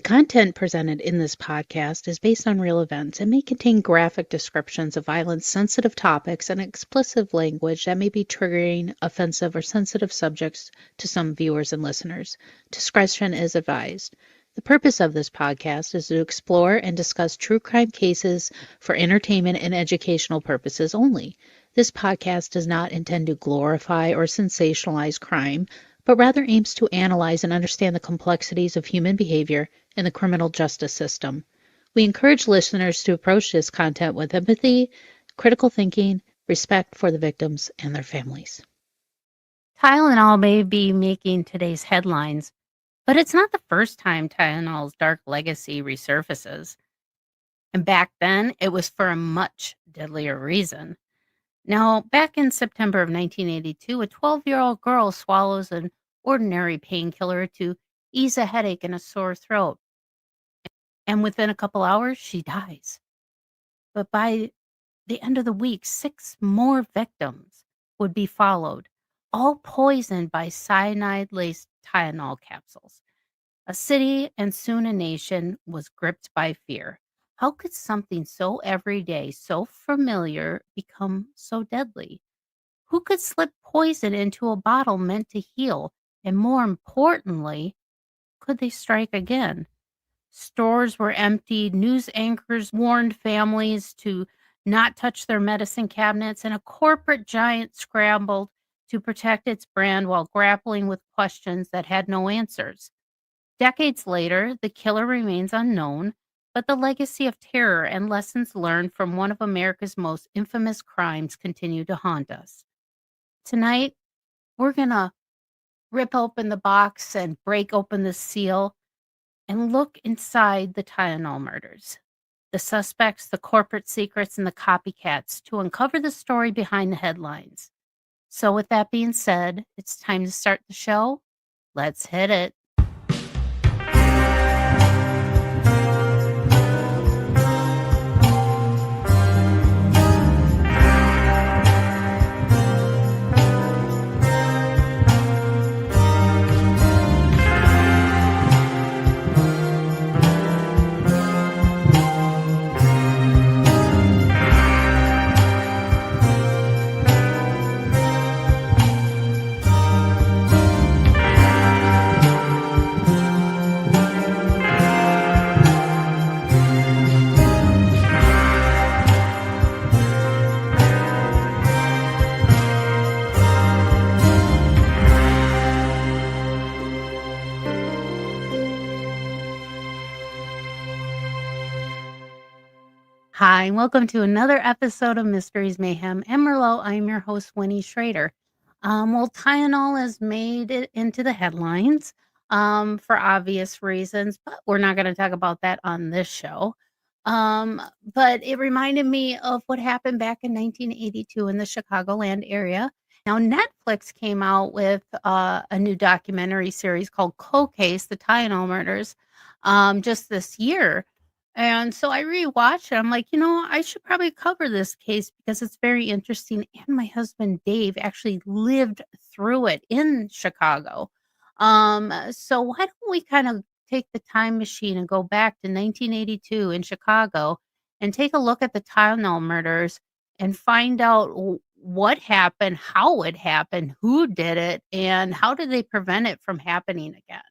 content presented in this podcast is based on real events and may contain graphic descriptions of violence, sensitive topics, and explicit language that may be triggering, offensive, or sensitive subjects to some viewers and listeners. Discretion is advised. The purpose of this podcast is to explore and discuss true crime cases for entertainment and educational purposes only. This podcast does not intend to glorify or sensationalize crime, but rather aims to analyze and understand the complexities of human behavior in the criminal justice system. We encourage listeners to approach this content with empathy, critical thinking, respect for the victims and their families. Tylenol may be making today's headlines, but it's not the first time Tylenol's dark legacy resurfaces. And back then, it was for a much deadlier reason. Now, back in September of 1982, a 12-year-old girl swallows an ordinary painkiller to ease a headache and a sore throat. And within a couple hours, she dies. But by the end of the week, 6 more victims would be followed, all poisoned by cyanide-laced Tylenol capsules. A city and soon a nation was gripped by fear. How could something so everyday, so familiar, become so deadly? Who could slip poison into a bottle meant to heal? And more importantly, could they strike again? Stores were emptied, news anchors warned families to not touch their medicine cabinets, and a corporate giant scrambled to protect its brand while grappling with questions that had no answers. Decades later, the killer remains unknown, but the legacy of terror and lessons learned from one of America's most infamous crimes continue to haunt us. Tonight, we're going to rip open the box and break open the seal and look inside the Tylenol murders, the suspects, the corporate secrets, and the copycats to uncover the story behind the headlines. So with that being said, it's time to start the show. Let's hit it. Hi, and welcome to another episode of Mysteries, Mayhem, and Merlot. I'm your host, Winnie Schrader. Tylenol has made it into the headlines for obvious reasons, but we're not going to talk about that on this show. But it reminded me of what happened back in 1982 in the Chicagoland area. Now, Netflix came out with a new documentary series called Cold Case, The Tylenol Murders, just this year. And so I rewatched it. I'm like, I should probably cover this case because it's very interesting. And my husband, Dave, actually lived through it in Chicago. So why don't we kind of take the time machine and go back to 1982 in Chicago and take a look at the Tylenol murders and find out what happened, how it happened, who did it, and how did they prevent it from happening again.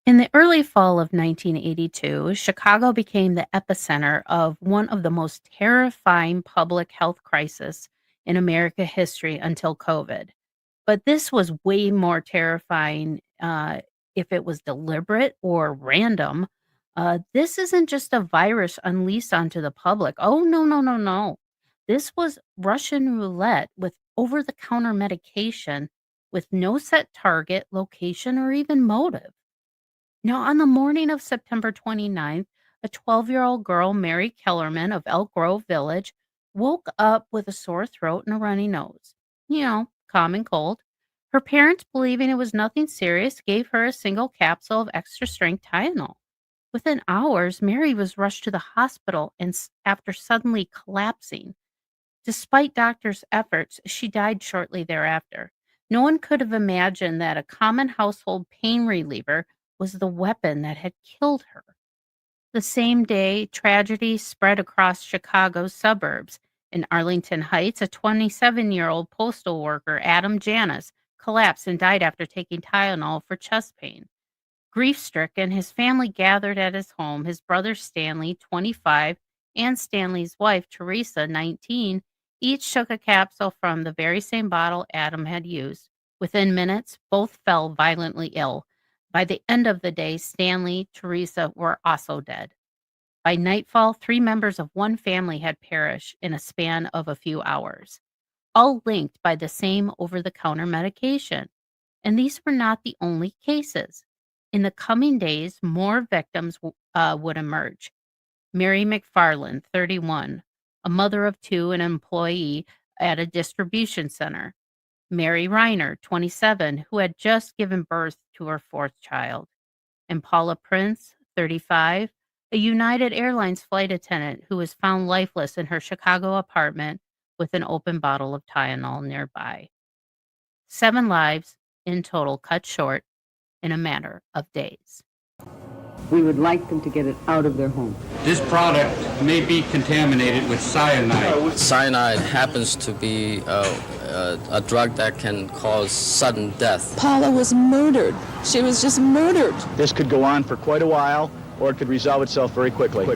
In the early fall of 1982, Chicago became the epicenter of one of the most terrifying public health crises in American history until COVID. But this was way more terrifying if it was deliberate or random. This isn't just a virus unleashed onto the public. Oh, no, no, no, no. This was Russian roulette with over the counter medication with no set target, location, or even motive. Now, on the morning of September 29th, a 12-year-old girl, Mary Kellerman of Elk Grove Village, woke up with a sore throat and a runny nose. Common cold. Her parents, believing it was nothing serious, gave her a single capsule of extra-strength Tylenol. Within hours, Mary was rushed to the hospital and after suddenly collapsing. Despite doctors' efforts, she died shortly thereafter. No one could have imagined that a common household pain reliever was the weapon that had killed her. The same day, tragedy spread across Chicago's suburbs. In Arlington Heights, a 27-year-old postal worker, Adam Janis, collapsed and died after taking Tylenol for chest pain. Grief-stricken, his family gathered at his home. His brother Stanley, 25, and Stanley's wife, Teresa, 19, each took a capsule from the very same bottle Adam had used. Within minutes, both fell violently ill. By the end of the day, Stanley, Teresa were also dead. By nightfall, 3 members of one family had perished in a span of a few hours, all linked by the same over-the-counter medication. And these were not the only cases. In the coming days, more victims would emerge. Mary McFarland, 31, a mother of 2 and an employee at a distribution center. Mary Reiner, 27, who had just given birth to her 4th child. And Paula Prince, 35, a United Airlines flight attendant who was found lifeless in her Chicago apartment with an open bottle of Tylenol nearby. 7 lives in total cut short in a matter of days. We would like them to get it out of their home. This product may be contaminated with cyanide. Cyanide happens to be a drug that can cause sudden death. Paula was murdered. She was just murdered. This could go on for quite a while, or it could resolve itself very quickly.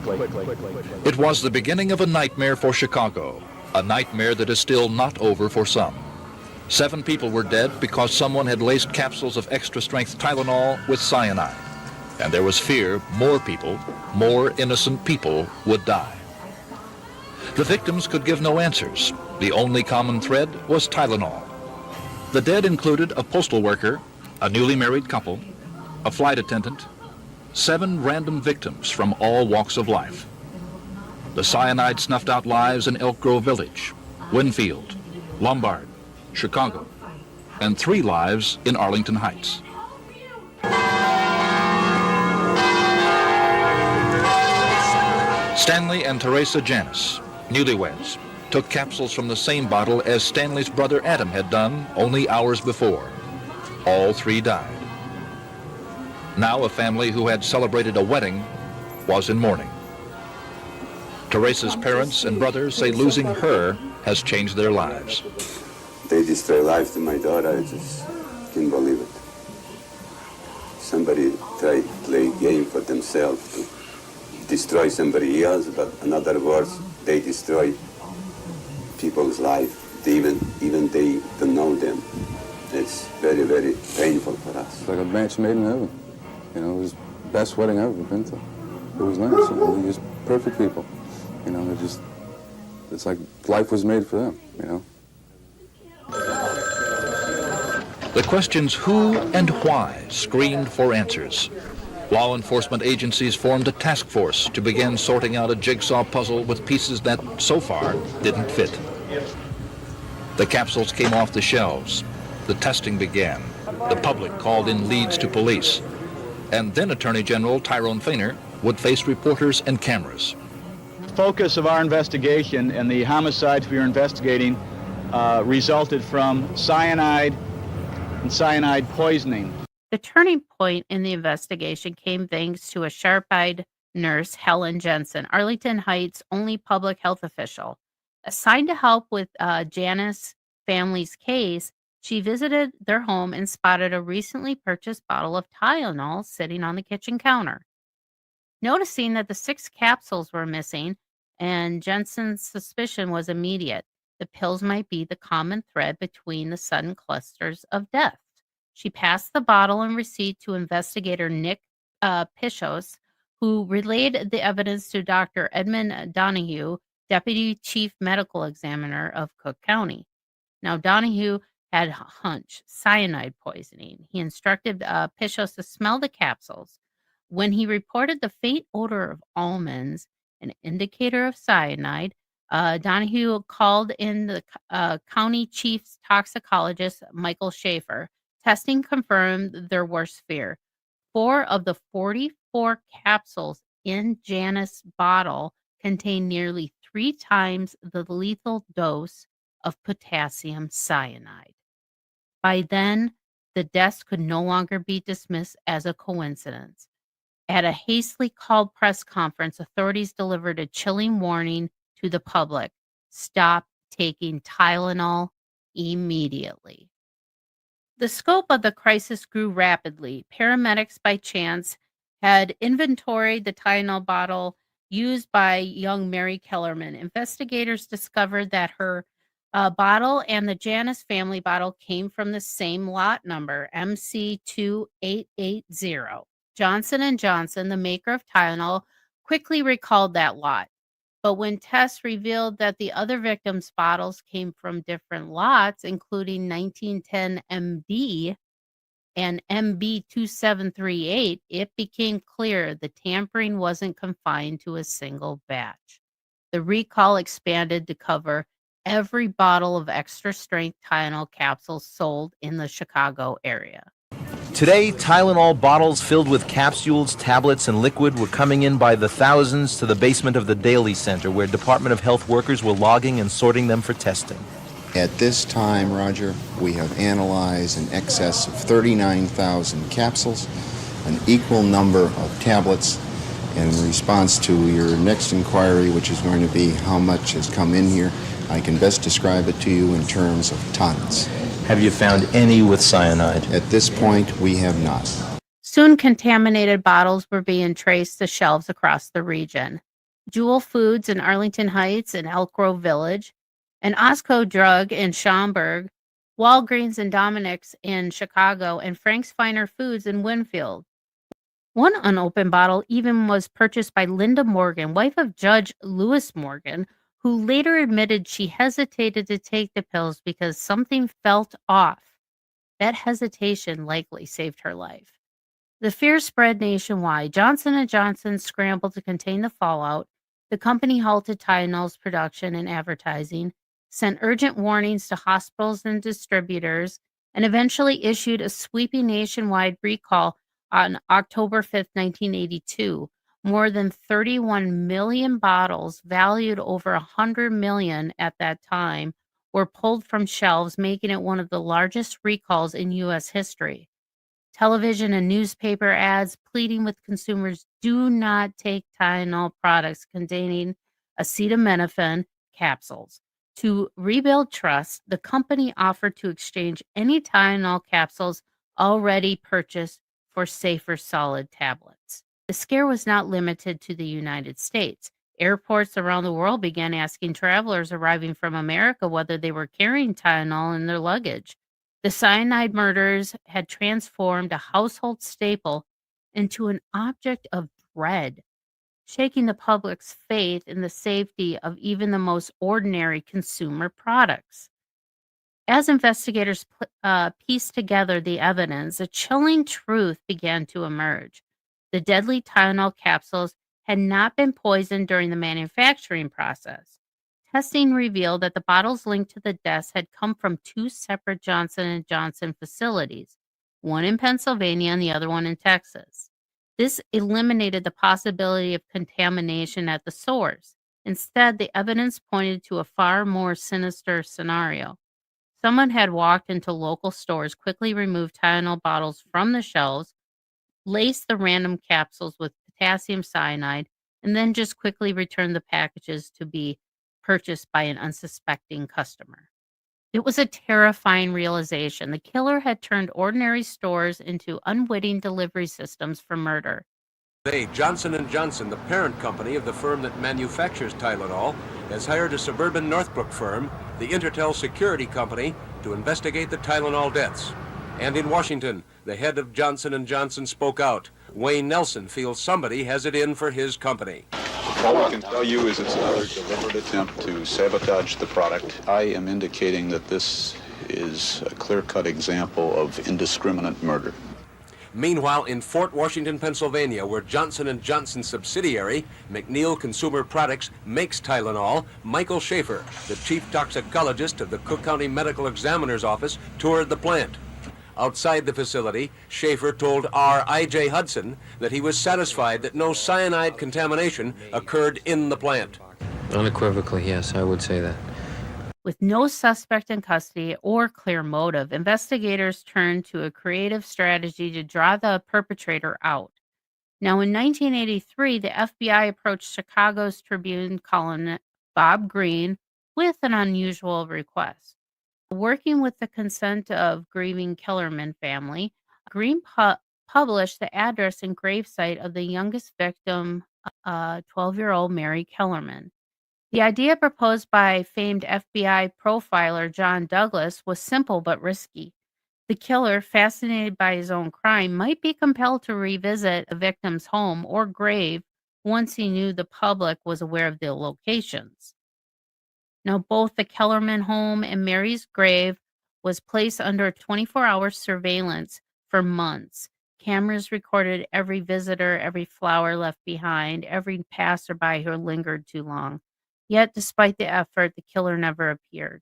It was the beginning of a nightmare for Chicago, a nightmare that is still not over for some. 7 people were dead because someone had laced capsules of extra-strength Tylenol with cyanide. And there was fear more people, more innocent people, would die. The victims could give no answers. The only common thread was Tylenol. The dead included a postal worker, a newly married couple, a flight attendant, 7 random victims from all walks of life. The cyanide snuffed out lives in Elk Grove Village, Winfield, Lombard, Chicago, and 3 lives in Arlington Heights. Stanley and Teresa Janis, newlyweds, took capsules from the same bottle as Stanley's brother Adam had done only hours before. All 3 died. Now a family who had celebrated a wedding was in mourning. Teresa's parents and brothers say losing her has changed their lives. They destroy lives to my daughter. I just can't believe it. Somebody tried to play a game for themselves to destroy somebody else, but in other words, they destroy people's life. Even they don't know them. It's very, very painful for us. It's like a match made in heaven. You know, it was the best wedding I've ever been to. It was nice. You know, they're just perfect people. You know, they're just, it's like life was made for them, you know. The questions who and why screamed for answers. Law enforcement agencies formed a task force to begin sorting out a jigsaw puzzle with pieces that, so far, didn't fit. The capsules came off the shelves. The testing began. The public called in leads to police. And then Attorney General Tyrone Fainer would face reporters and cameras. The focus of our investigation and the homicides we are investigating resulted from cyanide and cyanide poisoning. The turning point in the investigation came thanks to a sharp-eyed nurse, Helen Jensen, Arlington Heights' only public health official. Assigned to help with Janis' family's case, she visited their home and spotted a recently purchased bottle of Tylenol sitting on the kitchen counter. Noticing that the 6 capsules were missing, and Jensen's suspicion was immediate. The pills might be the common thread between the sudden clusters of death. She passed the bottle and receipt to investigator Nick Pichos, who relayed the evidence to Dr. Edmund Donahue, Deputy Chief Medical Examiner of Cook County. Now, Donahue had a hunch, cyanide poisoning. He instructed Pichos to smell the capsules. When he reported the faint odor of almonds, an indicator of cyanide, Donahue called in the county chief's toxicologist, Michael Schaefer. Testing confirmed their worst fear. 4 of the 44 capsules in Janis' bottle contained nearly 3 times the lethal dose of potassium cyanide. By then, the deaths could no longer be dismissed as a coincidence. At a hastily called press conference, authorities delivered a chilling warning to the public: stop taking Tylenol immediately. The scope of the crisis grew rapidly. Paramedics, by chance, had inventoried the Tylenol bottle used by young Mary Kellerman. Investigators discovered that her bottle and the Janus family bottle came from the same lot number, MC2880. Johnson & Johnson, the maker of Tylenol, quickly recalled that lot. But when tests revealed that the other victims' bottles came from different lots, including 1910 MD and MB2738, it became clear the tampering wasn't confined to a single batch. The recall expanded to cover every bottle of extra-strength Tylenol capsules sold in the Chicago area. Today, Tylenol bottles filled with capsules, tablets, and liquid were coming in by the thousands to the basement of the Daly Center, where Department of Health workers were logging and sorting them for testing. At this time, Roger, we have analyzed in excess of 39,000 capsules, an equal number of tablets. In response to your next inquiry, which is going to be how much has come in here, I can best describe it to you in terms of tons. Have you found any with cyanide? At this point, we have not. Soon, contaminated bottles were being traced to shelves across the region. Jewel Foods in Arlington Heights and Elk Grove Village, and Osco Drug in Schaumburg, Walgreens and Dominic's in Chicago, and Frank's Finer Foods in Winfield. One unopened bottle even was purchased by Linda Morgan, wife of Judge Lewis Morgan, who later admitted she hesitated to take the pills because something felt off. That hesitation likely saved her life. The fear spread nationwide. Johnson & Johnson scrambled to contain the fallout. The company halted Tylenol's production and advertising, sent urgent warnings to hospitals and distributors, and eventually issued a sweeping nationwide recall on October 5th, 1982. More than 31 million bottles, valued over $100 million at that time, were pulled from shelves, making it one of the largest recalls in U.S. history. Television and newspaper ads pleading with consumers, do not take Tylenol products containing acetaminophen capsules. To rebuild trust, the company offered to exchange any Tylenol capsules already purchased for safer solid tablets. The scare was not limited to the United States. Airports around the world began asking travelers arriving from America whether they were carrying Tylenol in their luggage. The cyanide murders had transformed a household staple into an object of dread, shaking the public's faith in the safety of even the most ordinary consumer products. As investigators pieced together the evidence, a chilling truth began to emerge. The deadly Tylenol capsules had not been poisoned during the manufacturing process. Testing revealed that the bottles linked to the deaths had come from two separate Johnson & Johnson facilities, one in Pennsylvania and the other one in Texas. This eliminated the possibility of contamination at the source. Instead, the evidence pointed to a far more sinister scenario. Someone had walked into local stores, quickly removed Tylenol bottles from the shelves, laced the random capsules with potassium cyanide, and then just quickly returned the packages to be purchased by an unsuspecting customer. It was a terrifying realization. The killer had turned ordinary stores into unwitting delivery systems for murder. Today, Johnson & Johnson, the parent company of the firm that manufactures Tylenol, has hired a suburban Northbrook firm, the Intertel Security Company, to investigate the Tylenol deaths. And in Washington, the head of Johnson & Johnson spoke out. Wayne Nelson feels somebody has it in for his company. All I can tell you is it's another deliberate attempt to sabotage the product. I am indicating that this is a clear-cut example of indiscriminate murder. Meanwhile, in Fort Washington, Pennsylvania, where Johnson & Johnson's subsidiary, McNeil Consumer Products, makes Tylenol, Michael Schaefer, the chief toxicologist of the Cook County Medical Examiner's Office, toured the plant. Outside the facility, Schaefer told R.I.J. Hudson that he was satisfied that no cyanide contamination occurred in the plant. Unequivocally, yes, I would say that. With no suspect in custody or clear motive, investigators turned to a creative strategy to draw the perpetrator out. Now, in 1983, the FBI approached Chicago's Tribune columnist Bob Greene with an unusual request. Working with the consent of grieving Kellerman family, Greene published the address and gravesite of the youngest victim, 12-year-old Mary Kellerman. The idea proposed by famed FBI profiler John Douglas was simple but risky. The killer, fascinated by his own crime, might be compelled to revisit a victim's home or grave once he knew the public was aware of the locations. Now, both the Kellerman home and Mary's grave was placed under 24-hour surveillance for months. Cameras recorded every visitor, every flower left behind, every passerby who lingered too long. Yet, despite the effort, the killer never appeared.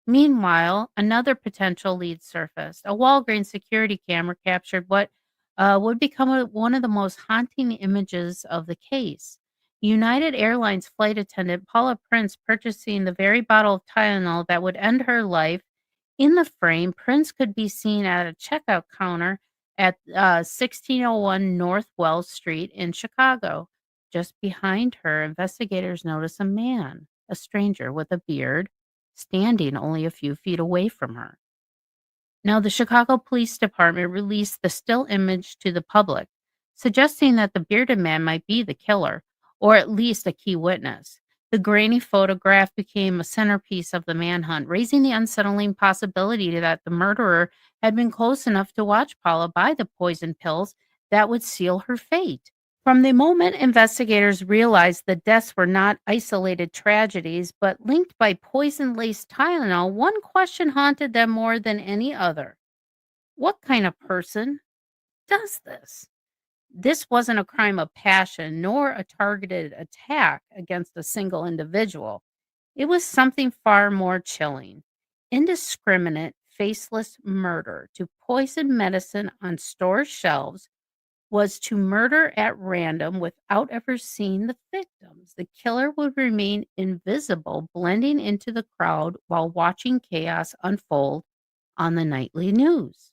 Meanwhile, another potential lead surfaced. A Walgreens security camera captured what would become one of the most haunting images of the case. United Airlines flight attendant Paula Prince purchasing the very bottle of Tylenol that would end her life. In the frame, Prince could be seen at a checkout counter at 1601 North Wells Street in Chicago. Just behind her, investigators notice a man, a stranger with a beard, standing only a few feet away from her. Now, the Chicago Police Department released the still image to the public, suggesting that the bearded man might be the killer, or at least a key witness. The grainy photograph became a centerpiece of the manhunt, raising the unsettling possibility that the murderer had been close enough to watch Paula buy the poison pills that would seal her fate. From the moment investigators realized the deaths were not isolated tragedies, but linked by poison-laced Tylenol, one question haunted them more than any other. What kind of person does this? This wasn't a crime of passion, nor a targeted attack against a single individual. It was something far more chilling. Indiscriminate, faceless murder to poison medicine on store shelves was to murder at random without ever seeing the victims. The killer would remain invisible, blending into the crowd while watching chaos unfold on the nightly news.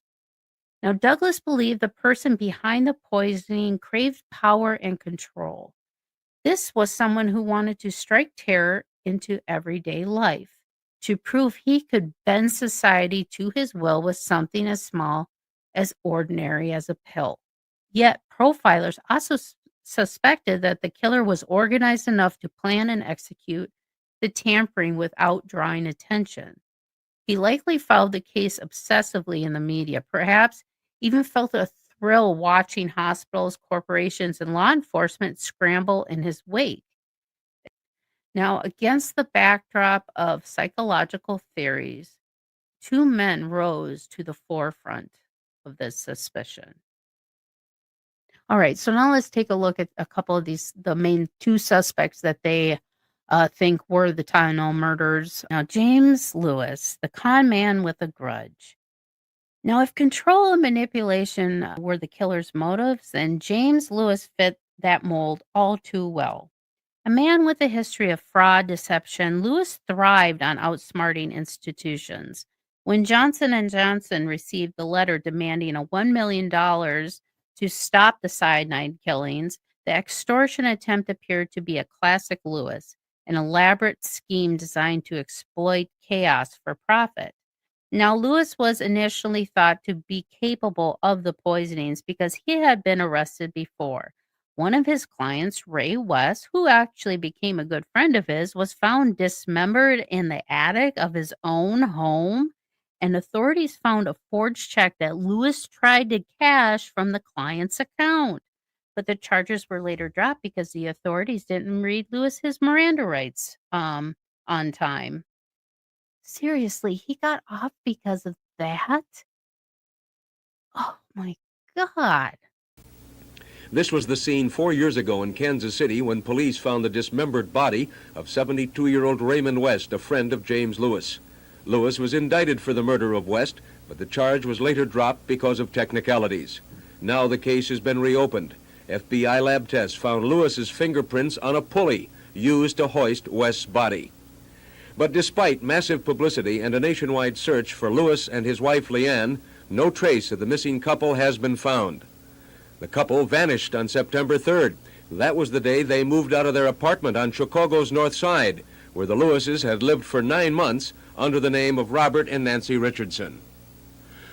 Now, Douglas believed the person behind the poisoning craved power and control. This was someone who wanted to strike terror into everyday life, to prove he could bend society to his will with something as small as ordinary as a pill. Yet, profilers also suspected that the killer was organized enough to plan and execute the tampering without drawing attention. He likely followed the case obsessively in the media, perhaps even felt a thrill watching hospitals, corporations, and law enforcement scramble in his wake. Now, against the backdrop of psychological theories, two men rose to the forefront of this suspicion. All right, so now let's take a look at a couple of the main two suspects that they think were the Tylenol murders. Now, James Lewis, the con man with a grudge. Now, if control and manipulation were the killer's motives, then James Lewis fit that mold all too well. A man with a history of fraud, deception, Lewis thrived on outsmarting institutions. When Johnson & Johnson received the letter demanding a $1 million to stop the cyanide killings, the extortion attempt appeared to be a classic Lewis, an elaborate scheme designed to exploit chaos for profit. Now, Lewis was initially thought to be capable of the poisonings because he had been arrested before. One of his clients, Ray West, who actually became a good friend of his, was found dismembered in the attic of his own home, and authorities found a forged check that Lewis tried to cash from the client's account. But the charges were later dropped because the authorities didn't read Lewis his Miranda rights on time. Seriously, he got off because of that? Oh my God. This was the scene 4 years ago in Kansas City when police found the dismembered body of 72-year-old Raymond West, a friend of James Lewis. Lewis was indicted for the murder of West, but the charge was later dropped because of technicalities. Now the case has been reopened. FBI lab tests found Lewis's fingerprints on a pulley used to hoist West's body. But despite massive publicity and a nationwide search for Lewis and his wife Leanne, no trace of the missing couple has been found. The couple vanished on September 3rd. That was the day they moved out of their apartment on Chicago's North Side, where the Lewises had lived for 9 months under the name of Robert and Nancy Richardson.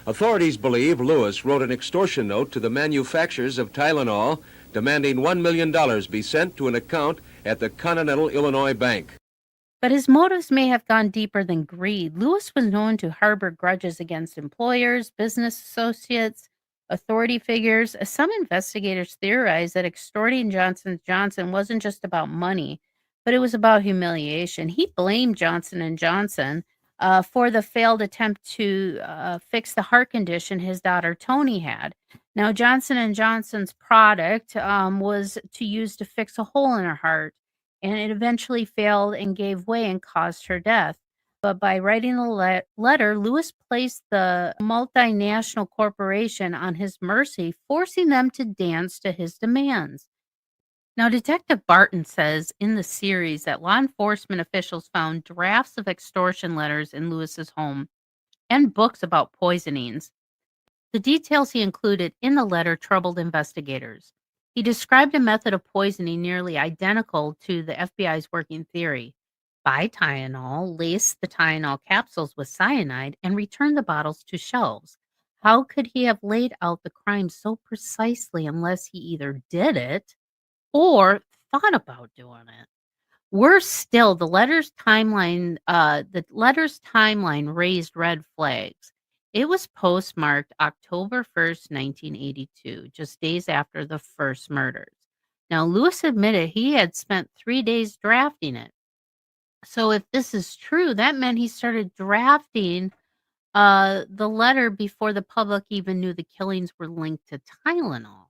Authorities believe Lewis wrote an extortion note to the manufacturers of Tylenol demanding $1 million be sent to an account at the Continental Illinois Bank. But his motives may have gone deeper than greed. Lewis was known to harbor grudges against employers, business associates, authority figures. Some investigators theorize that extorting Johnson & Johnson wasn't just about money, but it was about humiliation. He blamed Johnson & Johnson for the failed attempt to fix the heart condition his daughter Toni had. Now, Johnson & Johnson's product was to use to fix a hole in her heart, and it eventually failed and gave way and caused her death. But by writing the letter, Lewis placed the multinational corporation on his mercy, forcing them to dance to his demands. Now, Detective Barton says in the series that law enforcement officials found drafts of extortion letters in Lewis's home and books about poisonings. The details he included in the letter troubled investigators. He described a method of poisoning nearly identical to the FBI's working theory. Buy Tylenol, lace the Tylenol capsules with cyanide, and return the bottles to shelves. How could he have laid out the crime so precisely unless he either did it or thought about doing it? Worse still, the letter's timeline raised red flags. It was postmarked October 1st, 1982, just days after the first murders. Now, Lewis admitted he had spent 3 days drafting it. So if this is true, that meant he started drafting the letter before the public even knew the killings were linked to Tylenol.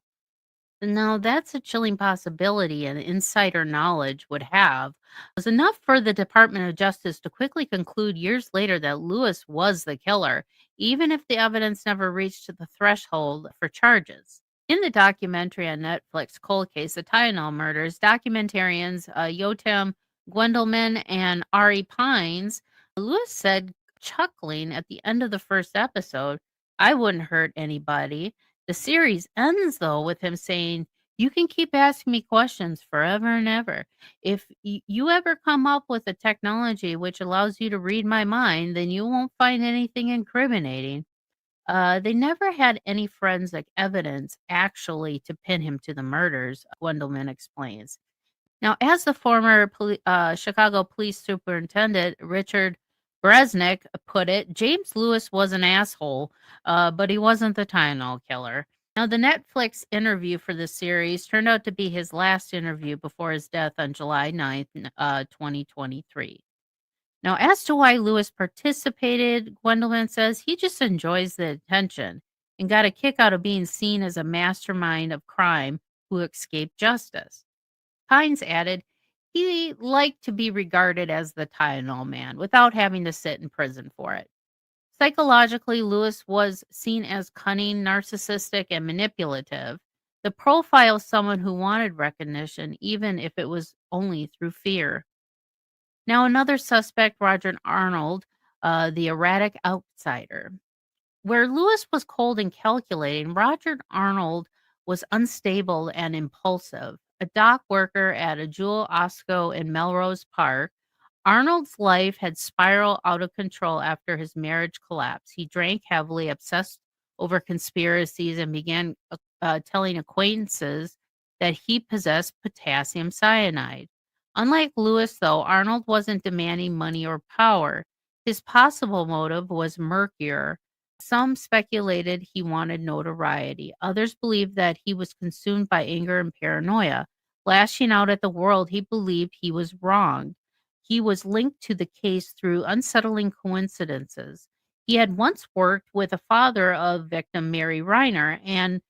Now, that's a chilling possibility, and insider knowledge would have was enough for the Department of Justice to quickly conclude years later that Lewis was the killer, even if the evidence never reached the threshold for charges. In the documentary on Netflix, Cold Case, The Tylenol Murders, documentarians Yotam Gwendelman and Ari Pines, Lewis said, chuckling at the end of the first episode, "I wouldn't hurt anybody." The series ends, though, with him saying, "You can keep asking me questions forever and ever. If you ever come up with a technology which allows you to read my mind, then you won't find anything incriminating." They never had any forensic evidence actually to pin him to the murders, Gwendelman explains. Now, as the former Chicago police superintendent, Richard Bresnik, put it, James Lewis was an asshole, but he wasn't the Tylenol killer. Now, the Netflix interview for this series turned out to be his last interview before his death on July 9th, 2023. Now, as to why Lewis participated, Gwendelman says he just enjoys the attention and got a kick out of being seen as a mastermind of crime who escaped justice. Pines added, he liked to be regarded as the Tylenol man without having to sit in prison for it. Psychologically, Lewis was seen as cunning, narcissistic, and manipulative, the profile of someone who wanted recognition, even if it was only through fear. Now, another suspect, Roger Arnold, the erratic outsider. Where Lewis was cold and calculating, Roger Arnold was unstable and impulsive. A dock worker at a Jewel Osco in Melrose Park, Arnold's life had spiraled out of control after his marriage collapsed. He drank heavily, obsessed over conspiracies, and began telling acquaintances that he possessed potassium cyanide. Unlike Lewis, though, Arnold wasn't demanding money or power. His possible motive was murkier. Some speculated he wanted notoriety. Others believed that he was consumed by anger and paranoia, lashing out at the world he believed he was wronged. He was linked to the case through unsettling coincidences. He had once worked with the father of victim Mary Reiner, and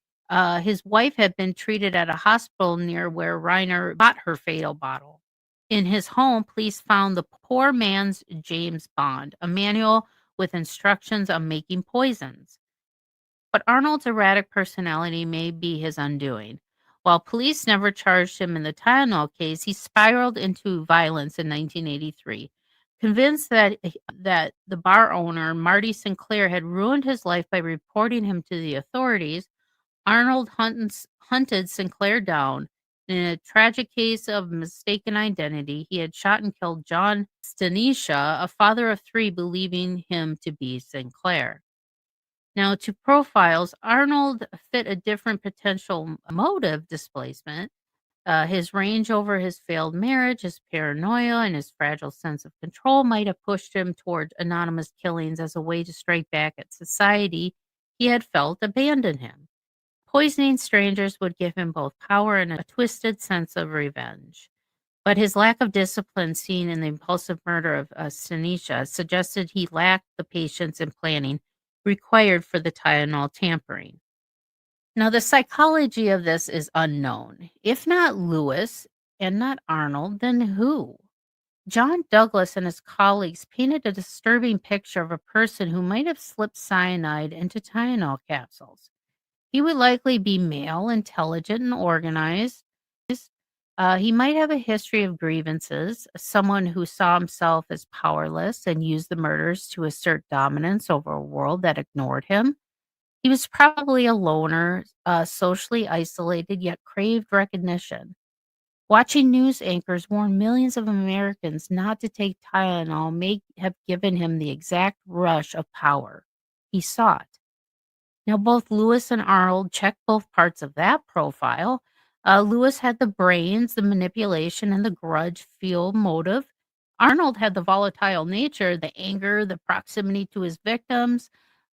his wife had been treated at a hospital near where Reiner bought her fatal bottle. In his home, police found the Poor Man's James Bond, a manual with instructions on making poisons. But Arnold's erratic personality may be his undoing. While police never charged him in the Tylenol case, he spiraled into violence in 1983. Convinced that the bar owner, Marty Sinclair, had ruined his life by reporting him to the authorities, Arnold hunted Sinclair down. In a tragic case of mistaken identity, he had shot and killed John Stanisha, a father of 3, believing him to be Sinclair. Now, to profiles, Arnold fit a different potential motive displacement. His range over his failed marriage, his paranoia, and his fragile sense of control might have pushed him toward anonymous killings as a way to strike back at society he had felt abandon him. Poisoning strangers would give him both power and a twisted sense of revenge. But his lack of discipline, seen in the impulsive murder of Stanisha, suggested he lacked the patience and planning required for the Tylenol tampering. Now, the psychology of this is unknown. If not Lewis and not Arnold, then who? John Douglas and his colleagues painted a disturbing picture of a person who might have slipped cyanide into Tylenol capsules. He would likely be male, intelligent, and organized. He might have a history of grievances, someone who saw himself as powerless and used the murders to assert dominance over a world that ignored him. He was probably a loner, socially isolated, yet craved recognition. Watching news anchors warn millions of Americans not to take Tylenol may have given him the exact rush of power he sought. Now, both Lewis and Arnold checked both parts of that profile. Lewis had the brains, the manipulation, and the grudge feel motive. Arnold had the volatile nature, the anger, the proximity to his victims.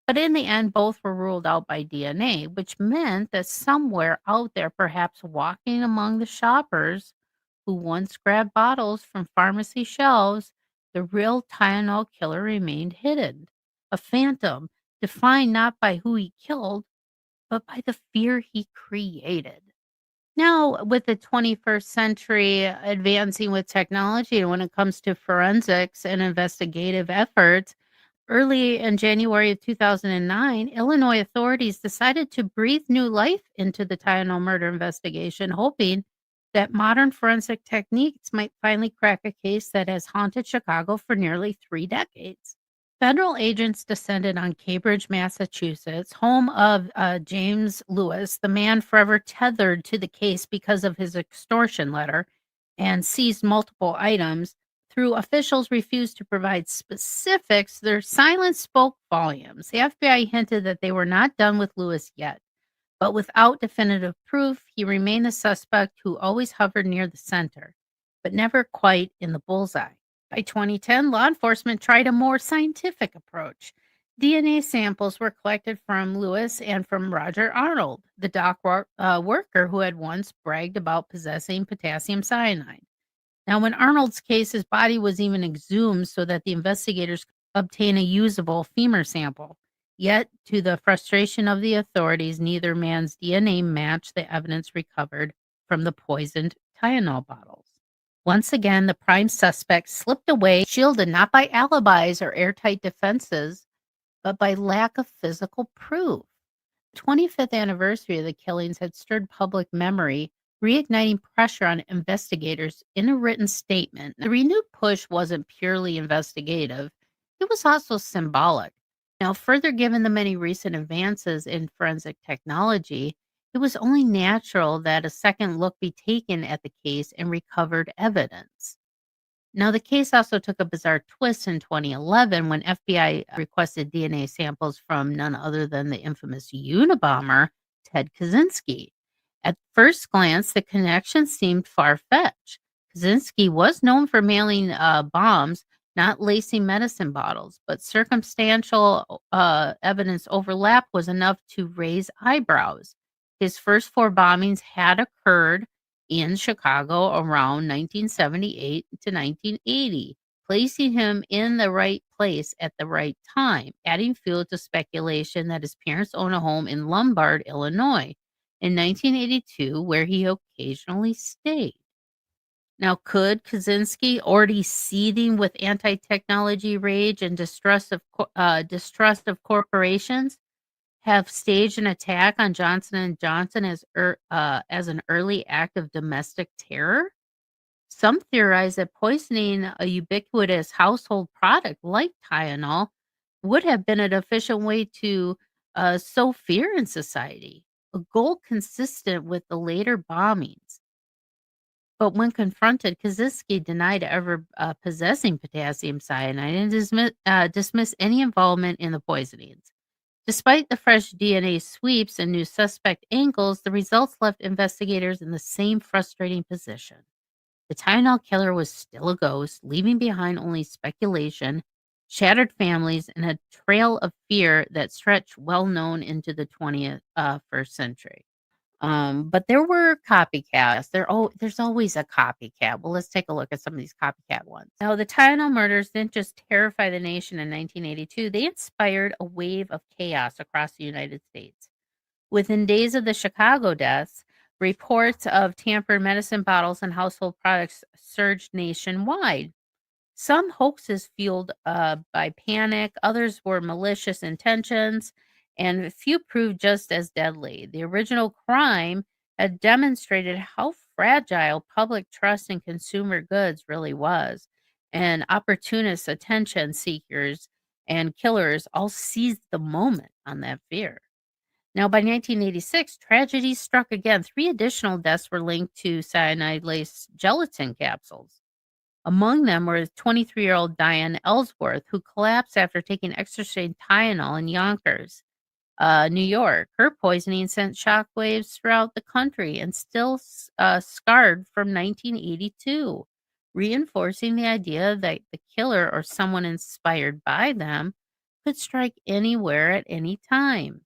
But in the end, both were ruled out by DNA, which meant that somewhere out there, perhaps walking among the shoppers who once grabbed bottles from pharmacy shelves, the real Tylenol killer remained hidden. A phantom defined not by who he killed, but by the fear he created. Now, with the 21st century advancing with technology, and when it comes to forensics and investigative efforts, early in January of 2009, Illinois authorities decided to breathe new life into the Tylenol murder investigation, hoping that modern forensic techniques might finally crack a case that has haunted Chicago for nearly 3 decades. Federal agents descended on Cambridge, Massachusetts, home of James Lewis, the man forever tethered to the case because of his extortion letter, and seized multiple items. Through officials refused to provide specifics, their silence spoke volumes. The FBI hinted that they were not done with Lewis yet, but without definitive proof, he remained the suspect who always hovered near the center, but never quite in the bullseye. By 2010, law enforcement tried a more scientific approach. DNA samples were collected from Lewis and from Roger Arnold, the dock worker who had once bragged about possessing potassium cyanide. Now, in Arnold's case, his body was even exhumed so that the investigators could obtain a usable femur sample. Yet, to the frustration of the authorities, neither man's DNA matched the evidence recovered from the poisoned Tylenol bottles. Once again, the prime suspect slipped away, shielded not by alibis or airtight defenses, but by lack of physical proof. The 25th anniversary of the killings had stirred public memory, reigniting pressure on investigators in a written statement. The renewed push wasn't purely investigative, it was also symbolic. Now, further given the many recent advances in forensic technology, it was only natural that a second look be taken at the case and recovered evidence. Now, the case also took a bizarre twist in 2011 when FBI requested DNA samples from none other than the infamous Unabomber, Ted Kaczynski. At first glance, the connection seemed far-fetched. Kaczynski was known for mailing bombs, not lacing medicine bottles, but circumstantial evidence overlap was enough to raise eyebrows. His first 4 bombings had occurred in Chicago around 1978 to 1980, placing him in the right place at the right time, adding fuel to speculation that his parents own a home in Lombard, Illinois, in 1982, where he occasionally stayed. Now, could Kaczynski, already seething with anti-technology rage and distrust of corporations, have staged an attack on Johnson & Johnson as an early act of domestic terror? Some theorize that poisoning a ubiquitous household product like Tylenol would have been an efficient way to sow fear in society. a goal consistent with the later bombings. But when confronted, Kaczynski denied ever possessing potassium cyanide and dismissed any involvement in the poisonings. Despite the fresh DNA sweeps and new suspect angles, the results left investigators in the same frustrating position. The Tylenol killer was still a ghost, leaving behind only speculation, shattered families, and a trail of fear that stretched well known into the 21st century. But there were copycats. There's always a copycat. Well, let's take a look at some of these copycat ones. Now, the Tylenol murders didn't just terrify the nation in 1982, they inspired a wave of chaos across the United States. Within days of the Chicago deaths, reports of tampered medicine bottles and household products surged nationwide. Some hoaxes fueled by panic, others were malicious intentions, and a few proved just as deadly. The original crime had demonstrated how fragile public trust in consumer goods really was, and opportunists, attention seekers, and killers all seized the moment on that fear. Now, by 1986, tragedy struck again. 3 additional deaths were linked to cyanide-laced gelatin capsules. Among them were 23-year-old Diane Ellsworth, who collapsed after taking Extra-Strength Tylenol in Yonkers, New York. Her poisoning sent shockwaves throughout the country and still scarred from 1982, reinforcing the idea that the killer or someone inspired by them could strike anywhere at any time.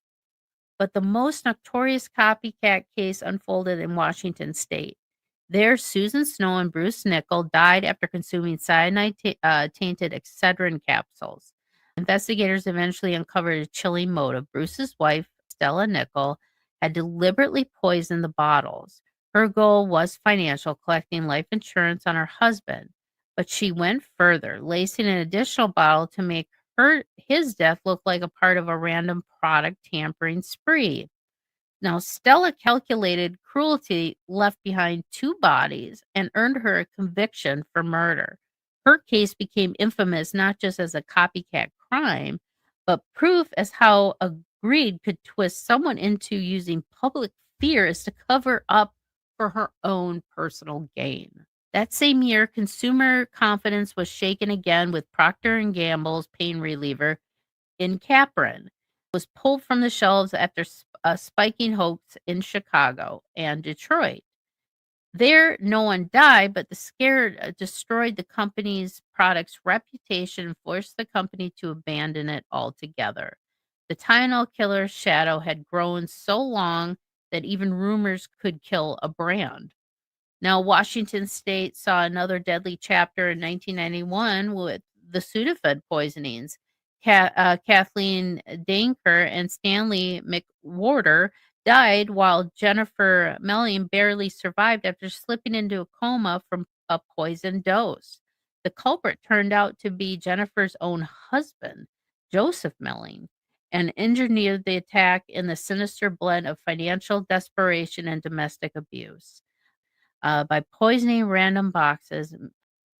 But the most notorious copycat case unfolded in Washington state. There, Susan Snow and Bruce Nickel died after consuming cyanide-tainted Excedrin capsules. Investigators eventually uncovered a chilling motive. Bruce's wife, Stella Nickel, had deliberately poisoned the bottles. Her goal was financial, collecting life insurance on her husband. But she went further, lacing an additional bottle to make his death looked like a part of a random product tampering spree. Now, Stella calculated cruelty left behind 2 bodies and earned her a conviction for murder. Her case became infamous not just as a copycat crime, but proof as how a greed could twist someone into using public fears to cover up for her own personal gain. That same year, consumer confidence was shaken again with Procter & Gamble's pain reliever, Incaprin, was pulled from the shelves after a spiking hoax in Chicago and Detroit. There, no one died, but the scare destroyed the company's product's reputation and forced the company to abandon it altogether. The Tylenol killer's shadow had grown so long that even rumors could kill a brand. Now, Washington state saw another deadly chapter in 1991 with the Sudafed poisonings. Kathleen Danker and Stanley McWhorter died while Jennifer Melling barely survived after slipping into a coma from a poison dose. The culprit turned out to be Jennifer's own husband, Joseph Melling, and engineered the attack in the sinister blend of financial desperation and domestic abuse. By poisoning random boxes,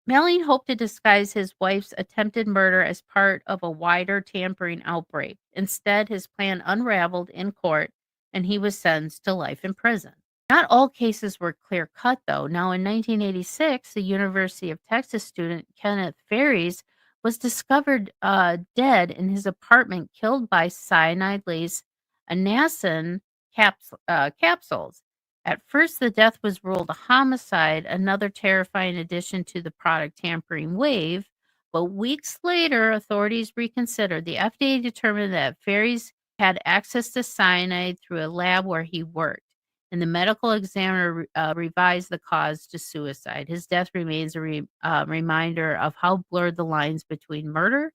Melling hoped to disguise his wife's attempted murder as part of a wider tampering outbreak. Instead, his plan unraveled in court, and he was sentenced to life in prison. Not all cases were clear-cut, though. Now, in 1986, the University of Texas student Kenneth Ferries was discovered dead in his apartment, killed by cyanide-laced anacin capsules. At first, the death was ruled a homicide, another terrifying addition to the product tampering wave. But weeks later, authorities reconsidered. The FDA determined that Ferries had access to cyanide through a lab where he worked, and the medical examiner revised the cause to suicide. His death remains a reminder of how blurred the lines between murder,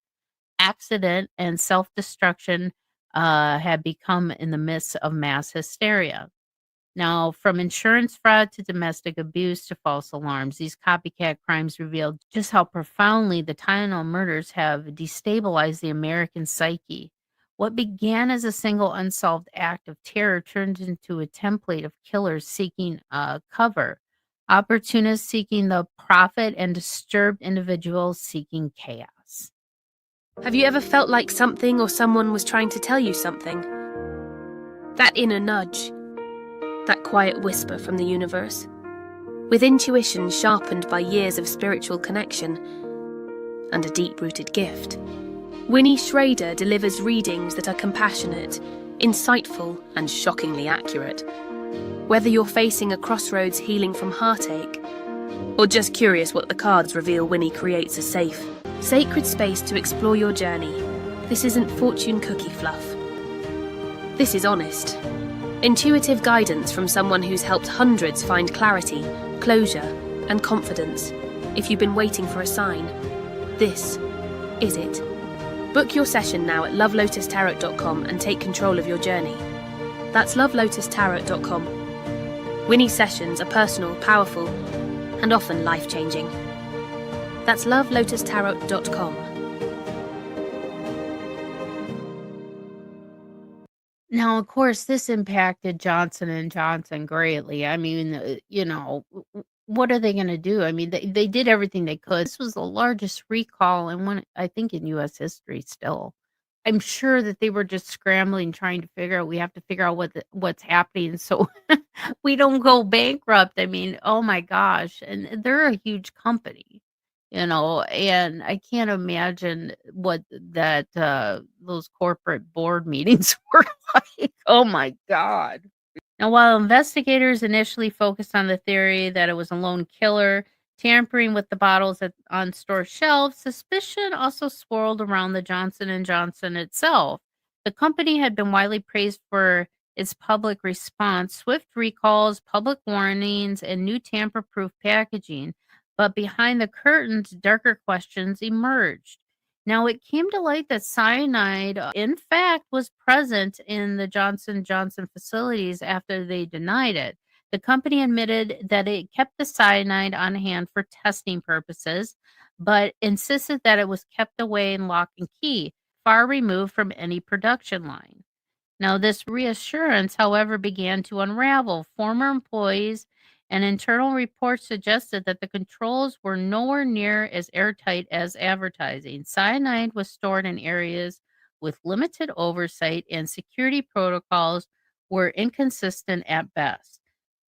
accident, and self-destruction had become in the midst of mass hysteria. Now, from insurance fraud to domestic abuse to false alarms, these copycat crimes revealed just how profoundly the Tylenol murders have destabilized the American psyche. What began as a single unsolved act of terror turned into a template of killers seeking cover, opportunists seeking the profit, and disturbed individuals seeking chaos. Have you ever felt like something or someone was trying to tell you something? That inner nudge, that quiet whisper from the universe. With intuition sharpened by years of spiritual connection and a deep-rooted gift, Winnie Schrader delivers readings that are compassionate, insightful, and shockingly accurate. Whether you're facing a crossroads healing from heartache, or just curious what the cards reveal, Winnie creates a safe, sacred space to explore your journey. This isn't fortune cookie fluff. This is honest, intuitive guidance from someone who's helped hundreds find clarity, closure, and confidence. If you've been waiting for a sign, this is it. Book your session now at lovelotustarot.com and take control of your journey. That's lovelotustarot.com. Winnie's sessions are personal, powerful, and often life-changing. That's lovelotustarot.com. Now, of course, this impacted Johnson & Johnson greatly. I mean, what are they going to do? I mean, they did everything they could. This was the largest recall in one, I think, in U.S. history still. I'm sure that they were just scrambling, trying to figure out, we have to figure out what's happening so we don't go bankrupt. I mean, oh my gosh. And they're a huge company, and I can't imagine what those corporate board meetings were like. Oh my God. Now, while investigators initially focused on the theory that it was a lone killer tampering with the bottles on store shelves, suspicion also swirled around the Johnson & Johnson itself. The company had been widely praised for its public response, swift recalls, public warnings, and new tamper-proof packaging. But behind the curtains, darker questions emerged. Now, it came to light that cyanide, in fact, was present in the Johnson & Johnson facilities after they denied it. The company admitted that it kept the cyanide on hand for testing purposes, but insisted that it was kept away in lock and key, far removed from any production line. Now, this reassurance, however, began to unravel. Former employees and internal reports suggested that the controls were nowhere near as airtight as advertising. Cyanide was stored in areas with limited oversight, and security protocols were inconsistent at best.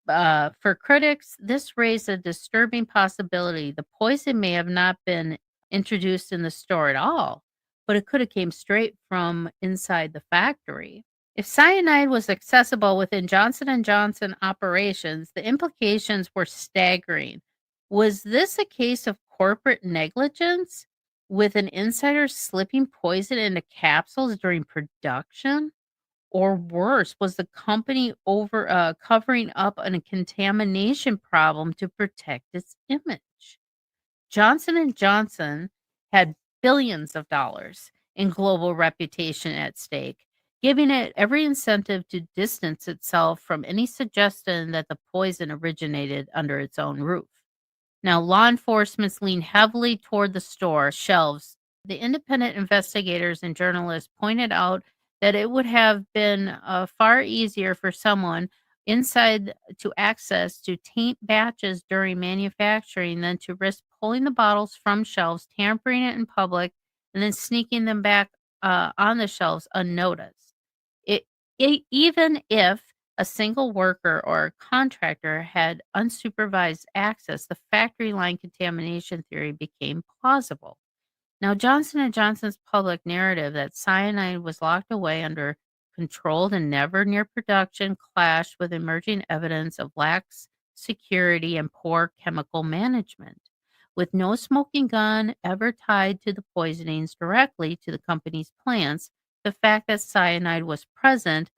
For critics, this raised a disturbing possibility. The poison may have not been introduced in the store at all, but it could have came straight from inside the factory. If cyanide was accessible within Johnson & Johnson operations, the implications were staggering. Was this a case of corporate negligence, with an insider slipping poison into capsules during production? Or worse, was the company covering up a contamination problem to protect its image? Johnson & Johnson had billions of dollars in global reputation at stake, giving it every incentive to distance itself from any suggestion that the poison originated under its own roof. Now, law enforcement leaned heavily toward the store shelves. The independent investigators and journalists pointed out that it would have been far easier for someone inside to access to taint batches during manufacturing than to risk pulling the bottles from shelves, tampering it in public, and then sneaking them back on the shelves unnoticed. Even if a single worker or a contractor had unsupervised access, the factory line contamination theory became plausible. Now, Johnson & Johnson's public narrative that cyanide was locked away under controlled and never near production clashed with emerging evidence of lax security and poor chemical management. With no smoking gun ever tied to the poisonings directly to the company's plants, the fact that cyanide was present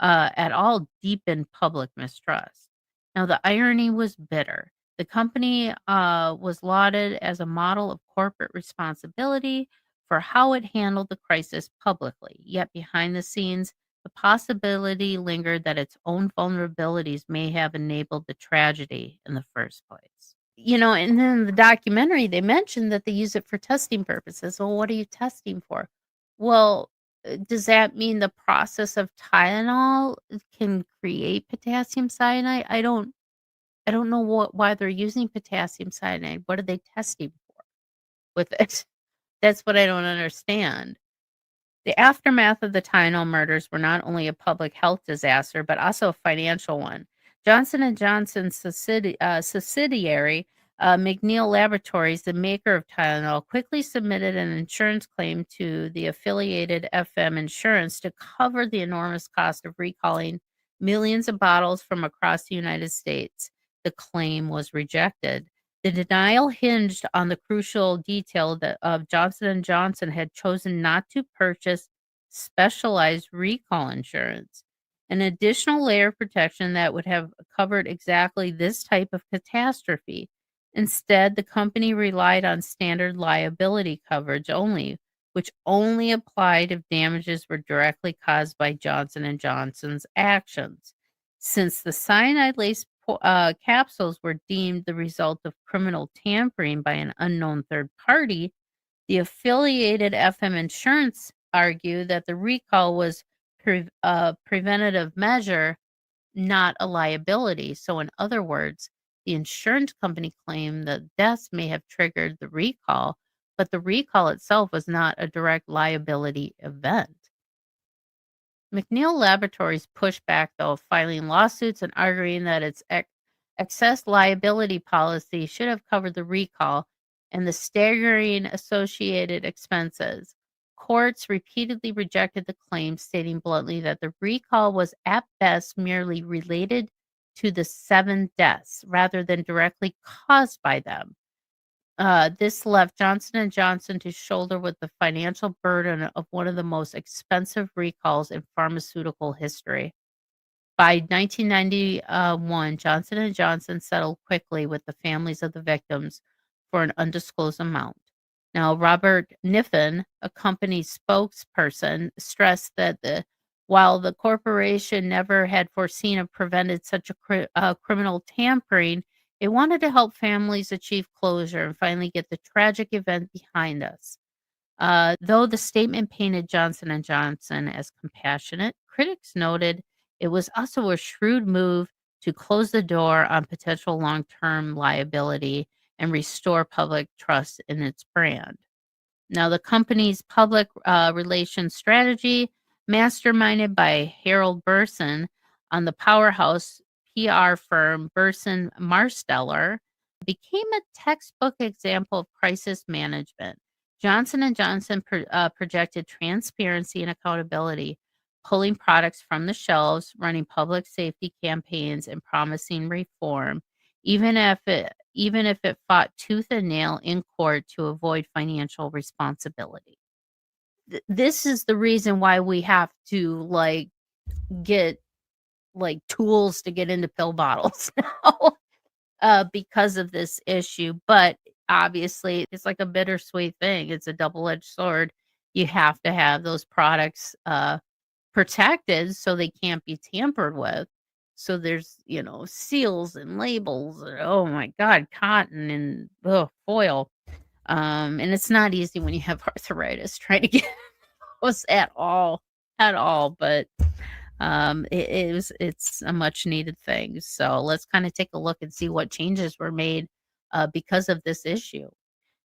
at all deepened public mistrust. Now, the irony was bitter. The company was lauded as a model of corporate responsibility for how it handled the crisis publicly. Yet behind the scenes, the possibility lingered that its own vulnerabilities may have enabled the tragedy in the first place. And then the documentary, they mentioned that they use it for testing purposes. Well, what are you testing for? Well, does that mean the process of Tylenol can create potassium cyanide? I don't know why they're using potassium cyanide. What are they testing for with it? That's what I don't understand. The aftermath of the Tylenol murders were not only a public health disaster, but also a financial one. Johnson & Johnson's subsidiary, McNeil Laboratories, the maker of Tylenol, quickly submitted an insurance claim to the affiliated FM Insurance to cover the enormous cost of recalling millions of bottles from across the United States. The claim was rejected. The denial hinged on the crucial detail that Johnson & Johnson had chosen not to purchase specialized recall insurance, an additional layer of protection that would have covered exactly this type of catastrophe. Instead, the company relied on standard liability coverage only, which only applied if damages were directly caused by Johnson & Johnson's actions. Since the cyanide-laced capsules were deemed the result of criminal tampering by an unknown third party, the affiliated FM Insurance argued that the recall was a preventative measure, not a liability. So, in other words, the insurance company claimed that deaths may have triggered the recall, but the recall itself was not a direct liability event. McNeil Laboratories pushed back, though, filing lawsuits and arguing that its excess liability policy should have covered the recall and the staggering associated expenses. Courts repeatedly rejected the claim, stating bluntly that the recall was at best merely related to the 7 deaths rather than directly caused by them. This left Johnson & Johnson to shoulder with the financial burden of one of the most expensive recalls in pharmaceutical history. By 1991, Johnson & Johnson settled quickly with the families of the victims for an undisclosed amount. Now, Robert Niffen, a company spokesperson, stressed that while the corporation never had foreseen or prevented such a criminal tampering, it wanted to help families achieve closure and finally get the tragic event behind us. Though the statement painted Johnson & Johnson as compassionate, critics noted it was also a shrewd move to close the door on potential long-term liability and restore public trust in its brand. Now, the company's public relations strategy, masterminded by Harold Burson on the powerhouse PR firm Burson Marsteller, became a textbook example of crisis management. Johnson & Johnson projected transparency and accountability, pulling products from the shelves, running public safety campaigns, and promising reform, even if it fought tooth and nail in court to avoid financial responsibility. This is the reason why we have to get tools to get into pill bottles now, because of this issue. But obviously, it's like a bittersweet thing. It's a double-edged sword. You have to have those products protected so they can't be tampered with. So there's, seals and labels. And, oh my God, cotton and foil. And it's not easy when you have arthritis trying to get those at all. But it's a much needed thing. So let's kind of take a look and see what changes were made because of this issue.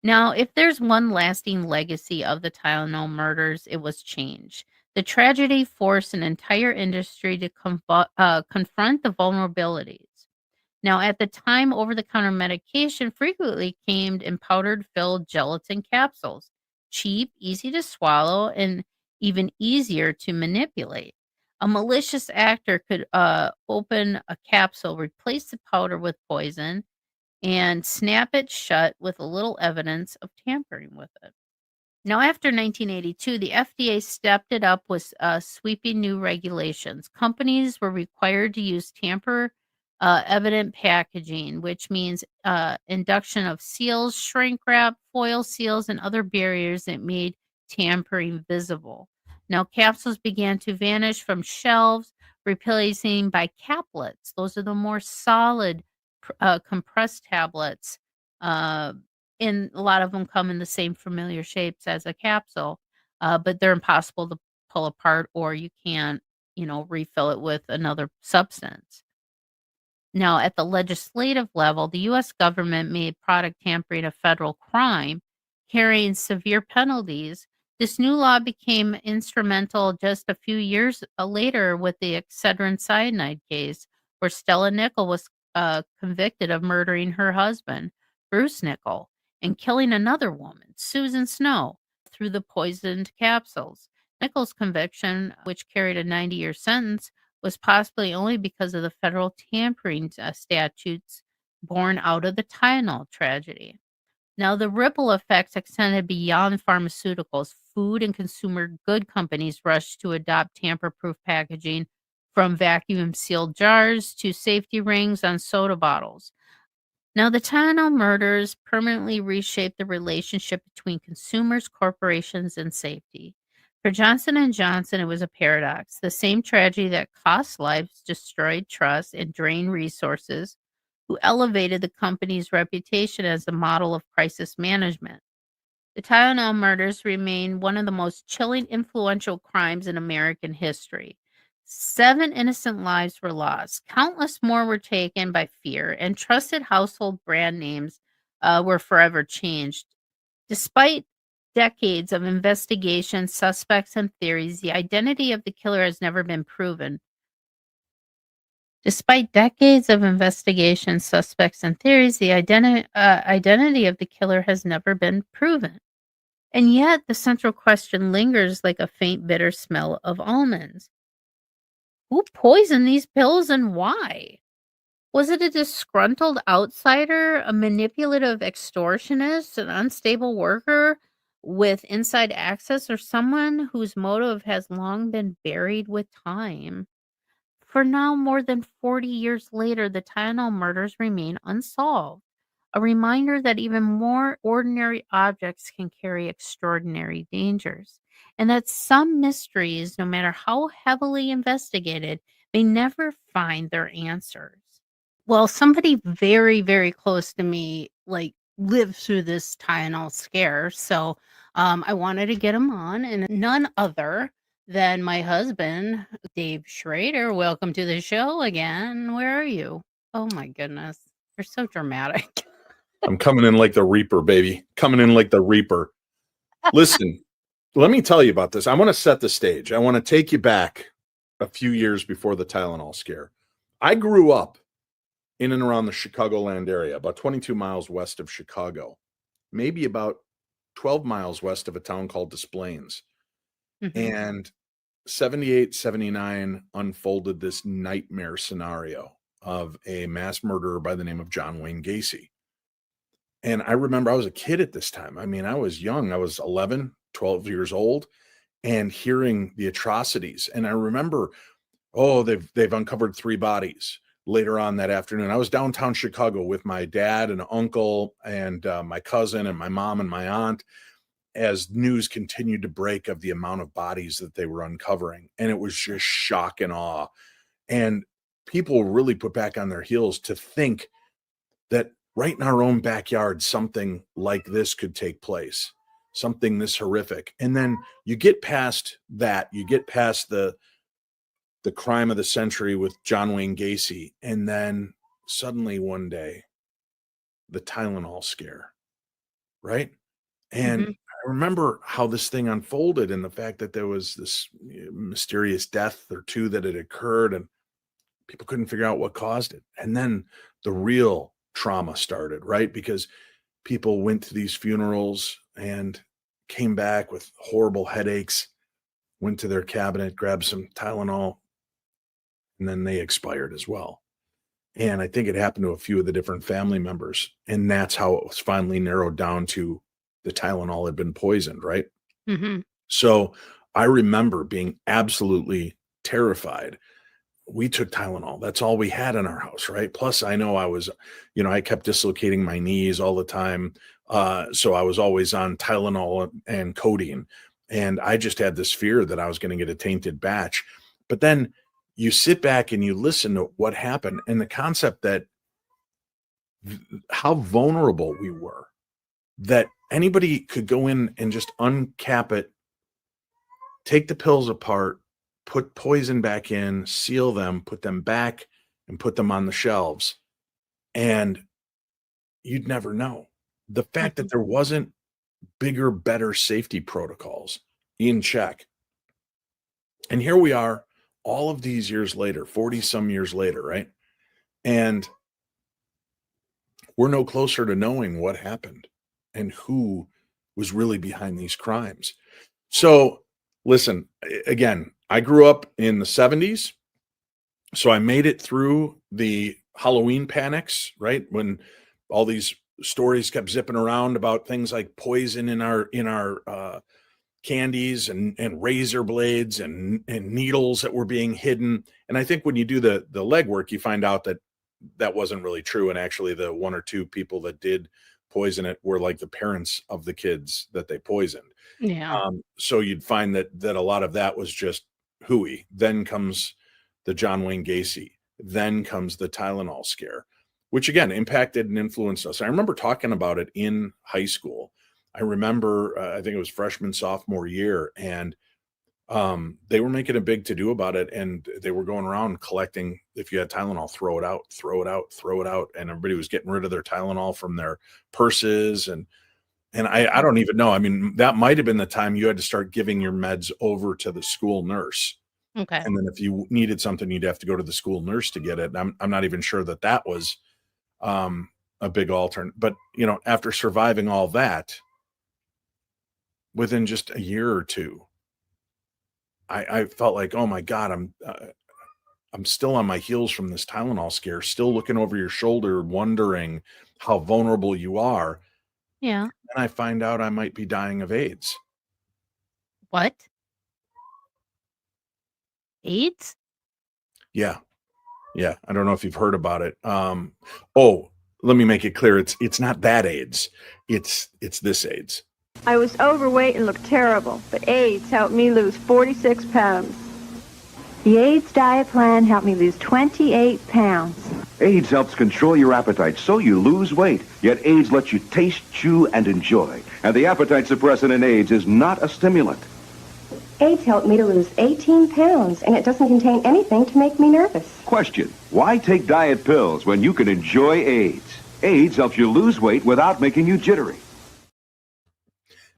Now, if there's one lasting legacy of the Tylenol murders, it was change. The tragedy forced an entire industry to confront the vulnerabilities. Now, at the time, over-the-counter medication frequently came in powdered-filled gelatin capsules, cheap, easy to swallow, and even easier to manipulate. A malicious actor could open a capsule, replace the powder with poison, and snap it shut with a little evidence of tampering with it. Now, after 1982, the FDA stepped it up with sweeping new regulations. Companies were required to use tamper-evident packaging, which means induction of seals, shrink wrap, foil seals, and other barriers that made tampering visible. Now, capsules began to vanish from shelves, replacing by caplets. Those are the more solid compressed tablets. And a lot of them come in the same familiar shapes as a capsule, but they're impossible to pull apart, or you can't, refill it with another substance. Now, at the legislative level, the U.S. government made product tampering a federal crime, carrying severe penalties. This new law became instrumental just a few years later with the Excedrin cyanide case, where Stella Nichol was convicted of murdering her husband, Bruce Nichol, and killing another woman, Susan Snow, through the poisoned capsules. Nichol's conviction, which carried a 90-year sentence, was possibly only because of the federal tampering statutes born out of the Tylenol tragedy. Now, the ripple effects extended beyond pharmaceuticals. Food and consumer good companies rushed to adopt tamper-proof packaging, from vacuum-sealed jars to safety rings on soda bottles. Now, the Tylenol murders permanently reshaped the relationship between consumers, corporations, and safety. For Johnson & Johnson, it was a paradox. The same tragedy that cost lives, destroyed trust, and drained resources, who elevated the company's reputation as a model of crisis management. The Tylenol murders remain one of the most chilling, influential crimes in American history. 7 innocent lives were lost. Countless more were taken by fear, and trusted household brand names were forever changed. Despite decades of investigation, suspects, and theories, the identity of the killer has never been proven. Despite decades of investigation, suspects, and theories, the identity of the killer has never been proven. And yet, the central question lingers like a faint, bitter smell of almonds. Who poisoned these pills and why? Was it a disgruntled outsider, a manipulative extortionist, an unstable worker with inside access, or someone whose motive has long been buried with time? For now, more than 40 years later, the Tylenol murders remain unsolved, a reminder that even more ordinary objects can carry extraordinary dangers, and that some mysteries, no matter how heavily investigated, may never find their answers. Well, somebody very, very close to me, lived through this Tylenol scare, so I wanted to get him on, and none other than my husband, Dave Schrader. Welcome to the show again. Where are you? Oh my goodness, you're so dramatic. I'm coming in like the Reaper, baby. Coming in like the Reaper. Listen, let me tell you about this. I want to set the stage. I want to take you back a few years before the Tylenol scare. I grew up in and around the Chicagoland area, about 22 miles west of Chicago, maybe about 12 miles west of a town called Des Plaines. And 78, 79 unfolded this nightmare scenario of a mass murderer by the name of John Wayne Gacy. And I remember I was a kid at this time. I mean, I was young. I was 11, 12 years old, and hearing the atrocities. And I remember, they've uncovered 3 bodies later on that afternoon. I was downtown Chicago with my dad and uncle and my cousin and my mom and my aunt, as news continued to break of the amount of bodies that they were uncovering. And it was just shock and awe. And people really put back on their heels to think that right in our own backyard, something like this could take place, something this horrific. And then you get past that, you get past the crime of the century with John Wayne Gacy. And then suddenly one day, the Tylenol scare, right? And I remember how this thing unfolded, and the fact that there was this mysterious death or 2 that had occurred, and people couldn't figure out what caused it. And then the real trauma started, right? Because people went to these funerals and came back with horrible headaches, went to their cabinet, grabbed some Tylenol, and then they expired as well. And I think it happened to a few of the different family members. And that's how it was finally narrowed down to the Tylenol had been poisoned, right? So I remember being absolutely terrified. We took Tylenol. That's all we had in our house, right? Plus, I know I kept dislocating my knees all the time. So I was always on Tylenol and codeine. And I just had this fear that I was going to get a tainted batch. But then you sit back and you listen to what happened, and the concept that how vulnerable we were, that anybody could go in and just uncap it, take the pills apart, put poison back in, seal them, put them back, and put them on the shelves. And you'd never know. The fact that there wasn't bigger, better safety protocols in check. And here we are all of these years later, 40 some years later, right? And we're no closer to knowing what happened and who was really behind these crimes. So listen, again, I grew up in the 70s. So I made it through the Halloween panics, right? When all these stories kept zipping around about things like poison in our candies and razor blades and needles that were being hidden. And I think when you do the legwork, you find out that that wasn't really true. And actually the one or two people that did poison it were like the parents of the kids that they poisoned. Yeah. So you'd find that a lot of that was just hooey. Then comes the John Wayne Gacy. Then comes the Tylenol scare, which again impacted and influenced us. I remember talking about it in high school. I remember, I think it was freshman, sophomore year, and they were making a big to-do about it, and they were going around collecting, if you had Tylenol, throw it out, throw it out, throw it out, and everybody was getting rid of their Tylenol from their purses, and I don't even know. I mean, that might have been the time you had to start giving your meds over to the school nurse. Okay. And then if you needed something, you'd have to go to the school nurse to get it. I'm not even sure that was a big alternate. But, after surviving all that, within just a year or two, I felt like, oh my God, I'm still on my heels from this Tylenol scare, still looking over your shoulder, wondering how vulnerable you are. Yeah. And I find out I might be dying of AIDS. What? AIDS? Yeah. Yeah. I don't know if you've heard about it. Let me make it clear. It's not that AIDS. It's this AIDS. I was overweight and looked terrible, but AIDS helped me lose 46 pounds. The AIDS diet plan helped me lose 28 pounds. AIDS helps control your appetite so you lose weight, yet AIDS lets you taste, chew, and enjoy. And the appetite suppressant in AIDS is not a stimulant. AIDS helped me to lose 18 pounds, and it doesn't contain anything to make me nervous. Question: why take diet pills when you can enjoy AIDS? AIDS helps you lose weight without making you jittery.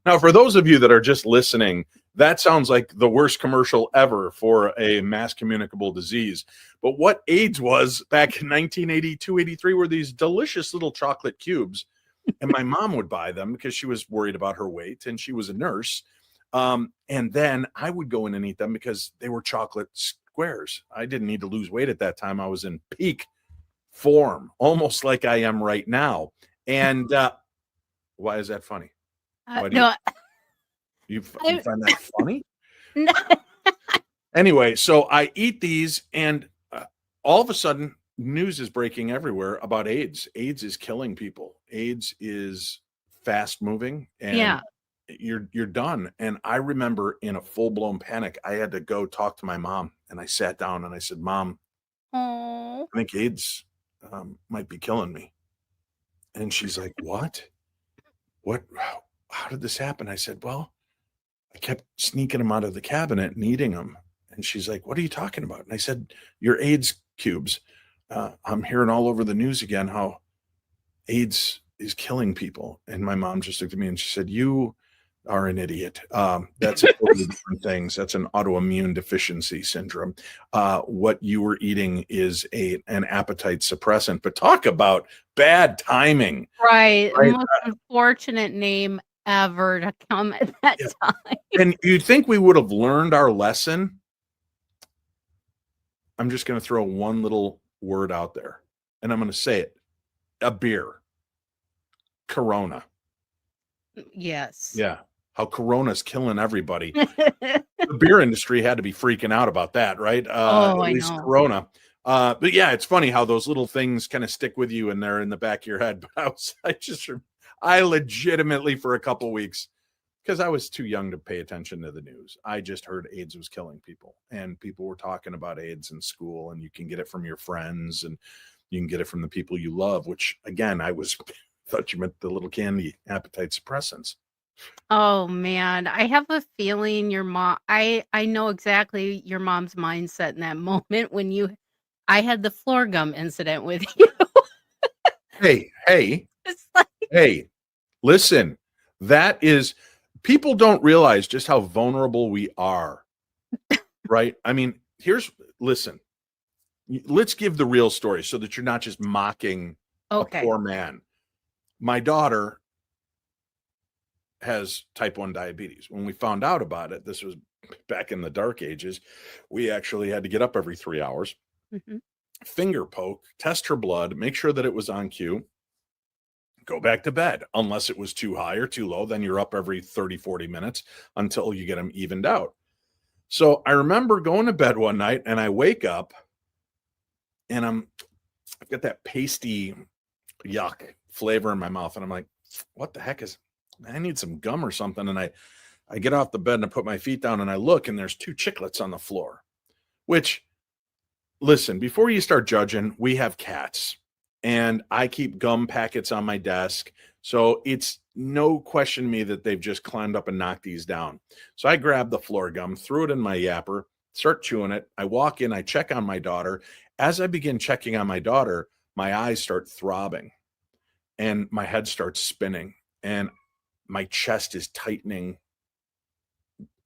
Now, for those of you that are just listening, that sounds like the worst commercial ever for a mass communicable disease. But what AIDS was back in 1982, 83 were these delicious little chocolate cubes. And my mom would buy them because she was worried about her weight, and she was a nurse. And then I would go in and eat them because they were chocolate squares. I didn't need to lose weight at that time. I was in peak form, almost like I am right now. And why is that funny? You find that funny? No. Anyway, so I eat these, and all of a sudden, news is breaking everywhere about AIDS. AIDS is killing people. AIDS is fast moving, and you're done. And I remember in a full-blown panic, I had to go talk to my mom, and I sat down and I said, "Mom, I think AIDS might be killing me." And she's like, "What? What? How did this happen?" I said, "Well, I kept sneaking them out of the cabinet and eating them." And she's like, "What are you talking about?" And I said, "Your AIDS cubes. I'm hearing all over the news again how AIDS is killing people." And my mom just looked at me and she said, "You are an idiot. That's a totally different things. That's an autoimmune deficiency syndrome. What you were eating is an appetite suppressant." But talk about bad timing. Right. The most unfortunate name ever to come at that time. And you'd think we would have learned our lesson. I'm just going to throw one little word out there, and I'm going to say it. A beer. Corona. Yes. Yeah. How Corona's killing everybody. The beer industry had to be freaking out about that, right? At least Corona. But yeah, it's funny how those little things kind of stick with you and they're in the back of your head. But I legitimately for a couple weeks, because I was too young to pay attention to the news, I just heard AIDS was killing people, and people were talking about AIDS in school, and you can get it from your friends and you can get it from the people you love, which again, thought you meant the little candy appetite suppressants. Oh man, I have a feeling your mom, I know exactly your mom's mindset in that moment when I had the floor gum incident with you. Hey, hey, listen, people don't realize just how vulnerable we are, right? I mean, listen, let's give the real story so that you're not just mocking a poor man. My daughter has type 1 diabetes. When we found out about it, this was back in the dark ages, we actually had to get up every 3 hours, finger poke, test her blood, make sure that it was on cue, go back to bed. Unless it was too high or too low, then you're up every 30, 40 minutes until you get them evened out. So I remember going to bed one night and I wake up and I've got that pasty yuck flavor in my mouth. And I'm like, what the heck I need some gum or something. And I get off the bed and I put my feet down and I look and there's 2 chiclets on the floor, which, listen, before you start judging, we have cats and I keep gum packets on my desk. So it's no question to me that they've just climbed up and knocked these down. So I grab the floor gum, threw it in my yapper, start chewing it. I walk in, I check on my daughter. As I begin checking on my daughter, my eyes start throbbing and my head starts spinning and my chest is tightening.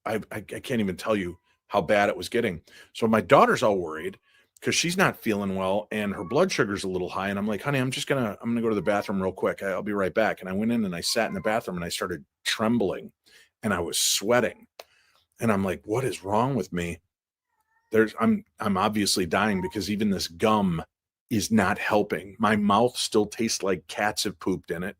I can't even tell you how bad it was getting. So my daughter's all worried because she's not feeling well and her blood sugar's a little high. And I'm like, honey, I'm gonna go to the bathroom real quick. I'll be right back. And I went in and I sat in the bathroom and I started trembling and I was sweating. And I'm like, what is wrong with me? I'm obviously dying because even this gum is not helping. My mouth still tastes like cats have pooped in it.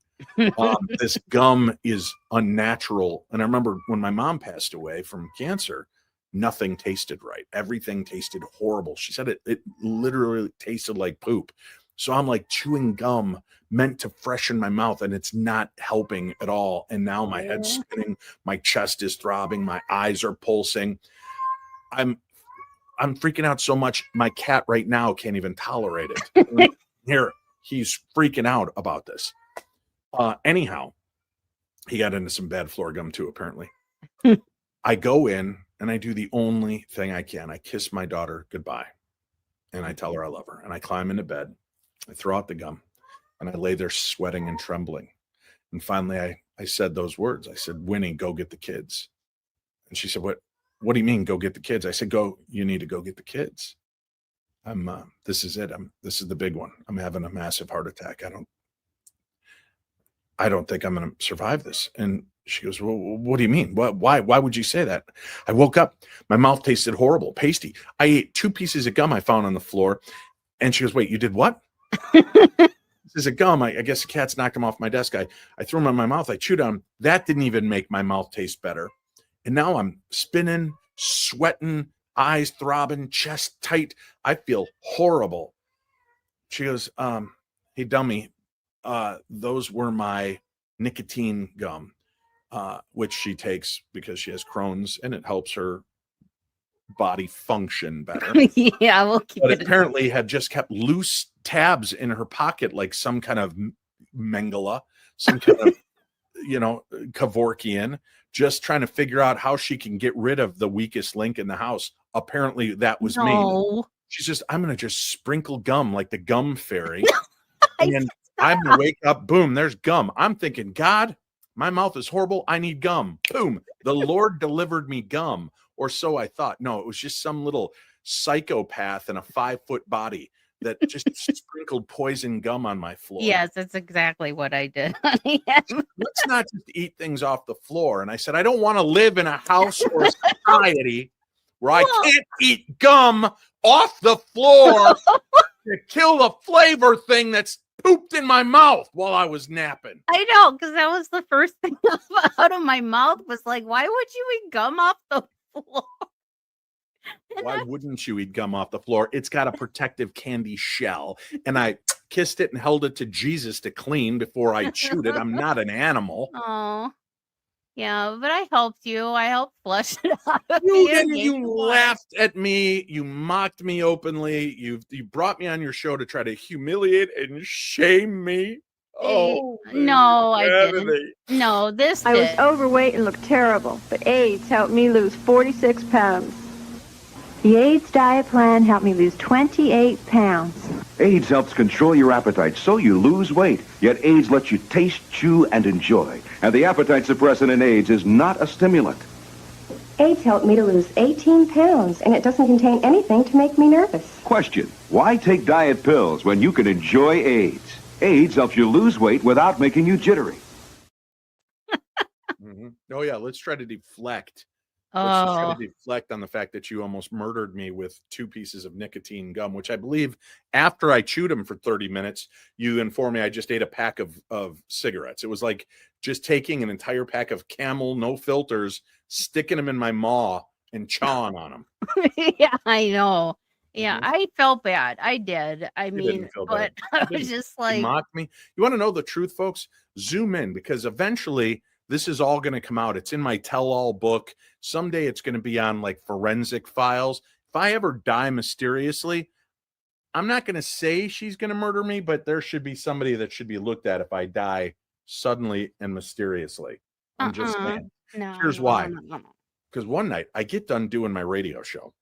This gum is unnatural. And I remember when my mom passed away from cancer, nothing tasted right. Everything tasted horrible. She said it literally tasted like poop. So I'm like chewing gum meant to freshen my mouth and it's not helping at all. And now my head's spinning, my chest is throbbing, my eyes are pulsing. I'm freaking out so much. My cat right now can't even tolerate it. Here, he's freaking out about this. Anyhow, he got into some bad floor gum too, apparently. I go in and I do the only thing I can. I kiss my daughter goodbye and I tell her I love her and I climb into bed. I throw out the gum and I lay there sweating and trembling. And finally I said those words. I said, Winnie, go get the kids. And she said, what do you mean go get the kids? I said, you need to go get the kids. This is it. This is the big one. I'm having a massive heart attack. I don't think I'm going to survive this. And she goes, well, what do you mean? Why would you say that? I woke up, my mouth tasted horrible, pasty. I ate 2 pieces of gum I found on the floor. And she goes, wait, you did what? This is a gum. I guess the cats knocked them off my desk. I threw them in my mouth. I chewed on them. That didn't even make my mouth taste better. And now I'm spinning, sweating, eyes throbbing, chest tight. I feel horrible. She goes, hey, dummy, those were my nicotine gum, which she takes because she has Crohn's and it helps her body function better. Yeah, we'll keep but it. Apparently had just kept loose tabs in her pocket, like some kind of Mengele, some kind of, Kevorkian, just trying to figure out how she can get rid of the weakest link in the house. Apparently that was me. She's just, I'm going to just sprinkle gum like the gum fairy. And I'm going to wake up, boom, there's gum. I'm thinking, God, my mouth is horrible. I need gum. Boom. The Lord delivered me gum. Or so I thought. No, it was just some little psychopath in a 5-foot body that just sprinkled poison gum on my floor. Yes, that's exactly what I did. Let's not just eat things off the floor. And I said, I don't want to live in a house or a society where I can't eat gum off the floor to kill the flavor thing that's pooped in my mouth while I was napping. I know, because that was the first thing out of my mouth was like, why would you eat gum off the floor? Why wouldn't you eat gum off the floor? It's got a protective candy shell. And I kissed it and held it to Jesus to clean before I chewed it. I'm not an animal. Oh, yeah, but I helped you. I helped flush it out of You laughed at me. You mocked me openly. You brought me on your show to try to humiliate and shame me. Oh, no, I didn't. No, I was overweight and looked terrible, but AIDS helped me lose 46 pounds. The AIDS diet plan helped me lose 28 pounds. AIDS helps control your appetite so you lose weight, yet AIDS lets you taste, chew, and enjoy. And the appetite suppressant in AIDS is not a stimulant. AIDS helped me to lose 18 pounds, and it doesn't contain anything to make me nervous. Question: why take diet pills when you can enjoy AIDS? AIDS helps you lose weight without making you jittery. Oh yeah, let's try to deflect. Let's just try to deflect on the fact that you almost murdered me with 2 pieces of nicotine gum, which I believe after I chewed them for 30 minutes, you informed me I just ate a pack of cigarettes. It was like just taking an entire pack of Camel, no filters, sticking them in my maw and chawing on them. Yeah, I know. Yeah, I felt bad. I did. I You mean, didn't feel bad. but I You was didn't. just You like, mocked me. You want to know the truth, folks? Zoom in, because eventually this is all going to come out. It's in my tell-all book. Someday it's going to be on like forensic files. If I ever die mysteriously, I'm not going to say she's going to murder me, but there should be somebody that should be looked at if I die suddenly and mysteriously. I'm just saying. Here's why. No. Because one night I get done doing my radio show.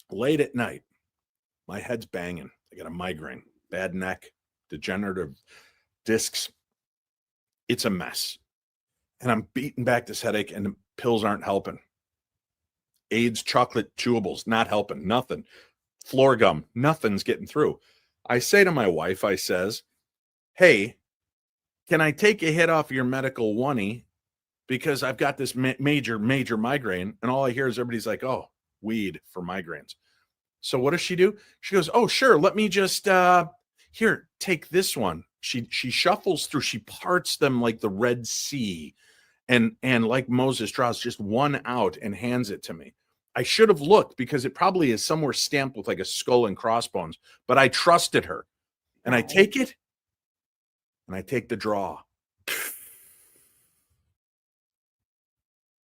Late at night, my head's banging. I got a migraine, bad neck, degenerative discs. It's a mess. And I'm beating back this headache, and the pills aren't helping. AIDS chocolate chewables, not helping. Nothing. Floor gum, nothing's getting through. I say to my wife, I says, hey, can I take a hit off your medical oney? Because I've got this major migraine, and all I hear is everybody's like, oh, weed for migraines. So what does she do? She goes, oh, sure, let me just, here, take this one. She shuffles through, she parts them like the Red Sea, and like Moses draws just one out and hands it to me. I should have looked, because it probably is somewhere stamped with like a skull and crossbones, but I trusted her. And I take it, and I take the draw.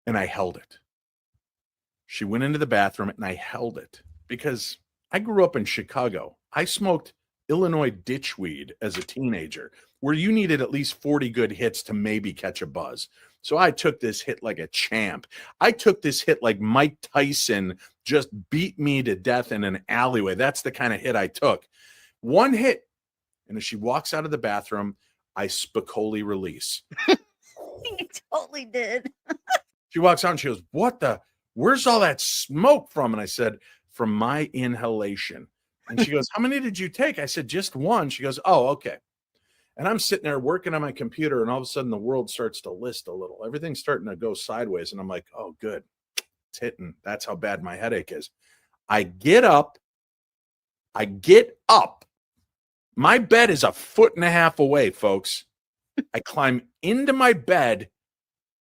And I held it. She went into the bathroom, and I held it, because I grew up in Chicago. I smoked Illinois ditchweed as a teenager, where you needed at least 40 good hits to maybe catch a buzz. So I took this hit like a champ. I took this hit like Mike Tyson just beat me to death in an alleyway. That's the kind of hit I took. One hit, and as she walks out of the bathroom, I spicoli release. you totally did. She walks out and she goes, where's all that smoke from? And I said, from my inhalation. And she goes, how many did you take? I said, just one. She goes, oh, okay. And I'm sitting there working on my computer, and all of a sudden the world starts to list a little. Everything's starting to go sideways. And I'm like, oh, good. It's hitting. That's how bad my headache is. I get up. My bed is 1.5 feet away, folks. I climb into my bed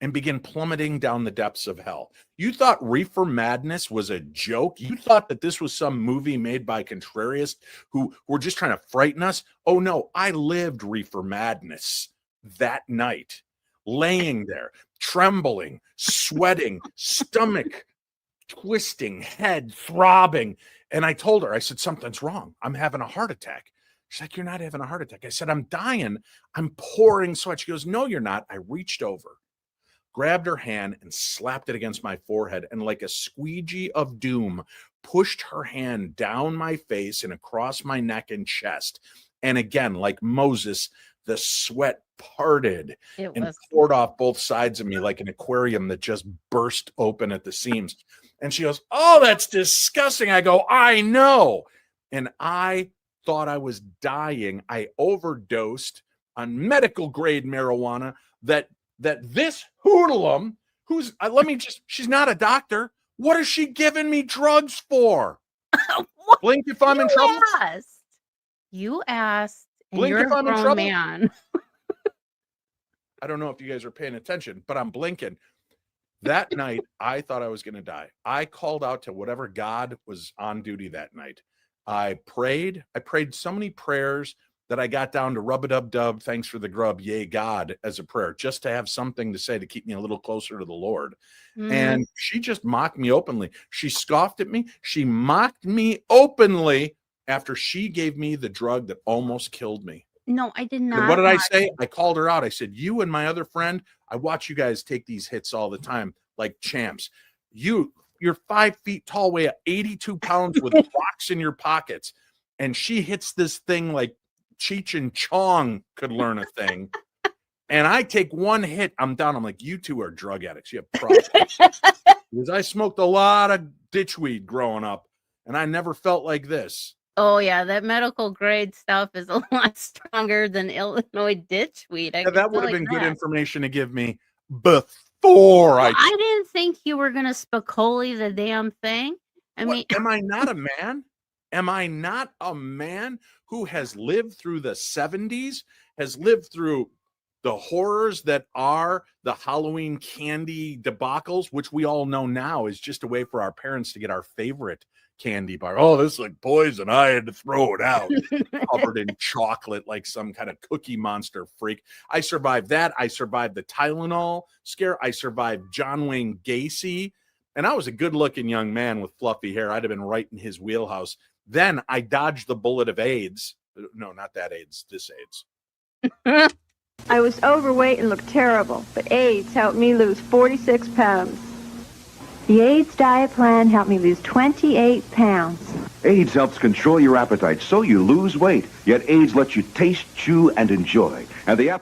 and begin plummeting down the depths of hell. You thought Reefer Madness was a joke? You thought that this was some movie made by contrarians who were just trying to frighten us? Oh no, I lived Reefer Madness that night, laying there, trembling, sweating, stomach twisting, head throbbing. And I told her, I said, something's wrong. I'm having a heart attack. She's like, you're not having a heart attack. I said, I'm dying. I'm pouring sweat. She goes, no, you're not. I reached over, grabbed her hand and slapped it against my forehead, and like a squeegee of doom, pushed her hand down my face and across my neck and chest. And again, like Moses, the sweat parted and poured off both sides of me like an aquarium that just burst open at the seams. And she goes, oh, that's disgusting. I go, I know. And I thought I was dying. I overdosed on medical grade marijuana that this hoodlum, she's not a doctor. What is she giving me drugs for? Blink if I'm in trouble. You asked. And Blink you're if I'm in a grown trouble. man. I don't know if you guys are paying attention, but I'm blinking. That night, I thought I was going to die. I called out to whatever God was on duty that night. I prayed so many prayers that I got down to rub-a-dub-dub, thanks for the grub, yay God, as a prayer, just to have something to say to keep me a little closer to the Lord. And she just mocked me openly. She scoffed at me. She mocked me openly after she gave me the drug that almost killed me. No, I did not. And what did I say? I called her out. I said, you and my other friend, I watch you guys take these hits all the time like champs. You're 5 feet tall, weigh 82 pounds with rocks in your pockets. And she hits this thing like Cheech and Chong could learn a thing. And I take one hit, I'm down. I'm like, you two are drug addicts. You have problems. Because I smoked a lot of ditchweed growing up, and I never felt like this. Oh, yeah, that medical grade stuff is a lot stronger than Illinois ditchweed. Yeah, that would have been good information to give me before I didn't think you were going to Spicoli the damn thing. I mean, am I not a man? Am I not a man who has lived through the 70s, has lived through the horrors that are the Halloween candy debacles, which we all know now is just a way for our parents to get our favorite candy bar. Oh, this is like poison. I had to throw it out. Covered in chocolate like some kind of cookie monster freak. I survived that. I survived the Tylenol scare. I survived John Wayne Gacy. And I was a good-looking young man with fluffy hair. I'd have been right in his wheelhouse. Then I dodged the bullet of AIDS. No, not that AIDS. This AIDS. I was overweight and looked terrible, but AIDS helped me lose 46 pounds. The AIDS diet plan helped me lose 28 pounds. AIDS helps control your appetite so you lose weight, yet AIDS lets you taste, chew, and enjoy. And the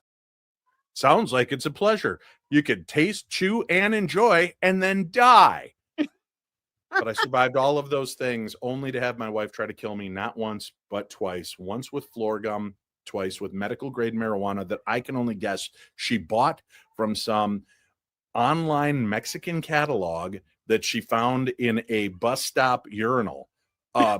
sounds like it's a pleasure. You could taste, chew, and enjoy, and then die. But I survived all of those things only to have my wife try to kill me not once, but twice. Once with floor gum, twice with medical grade marijuana that I can only guess she bought from some online Mexican catalog that she found in a bus stop urinal,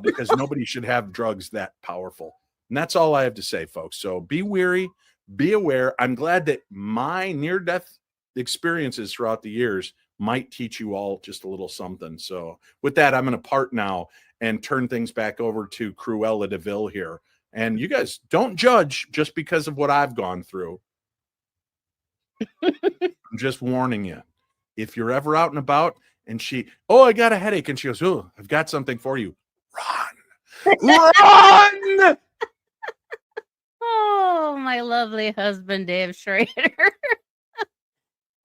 because nobody should have drugs that powerful. And that's all I have to say, folks. So be wary, be aware. I'm glad that my near-death experiences throughout the years might teach you all just a little something. So with that, I'm going to part now and turn things back over to Cruella de Vil here. And you guys don't judge just because of what I've gone through. I'm just warning you. If you're ever out and about and I got a headache, and she goes, oh, I've got something for you. Run. Run! Oh, my lovely husband, Dave Schrader.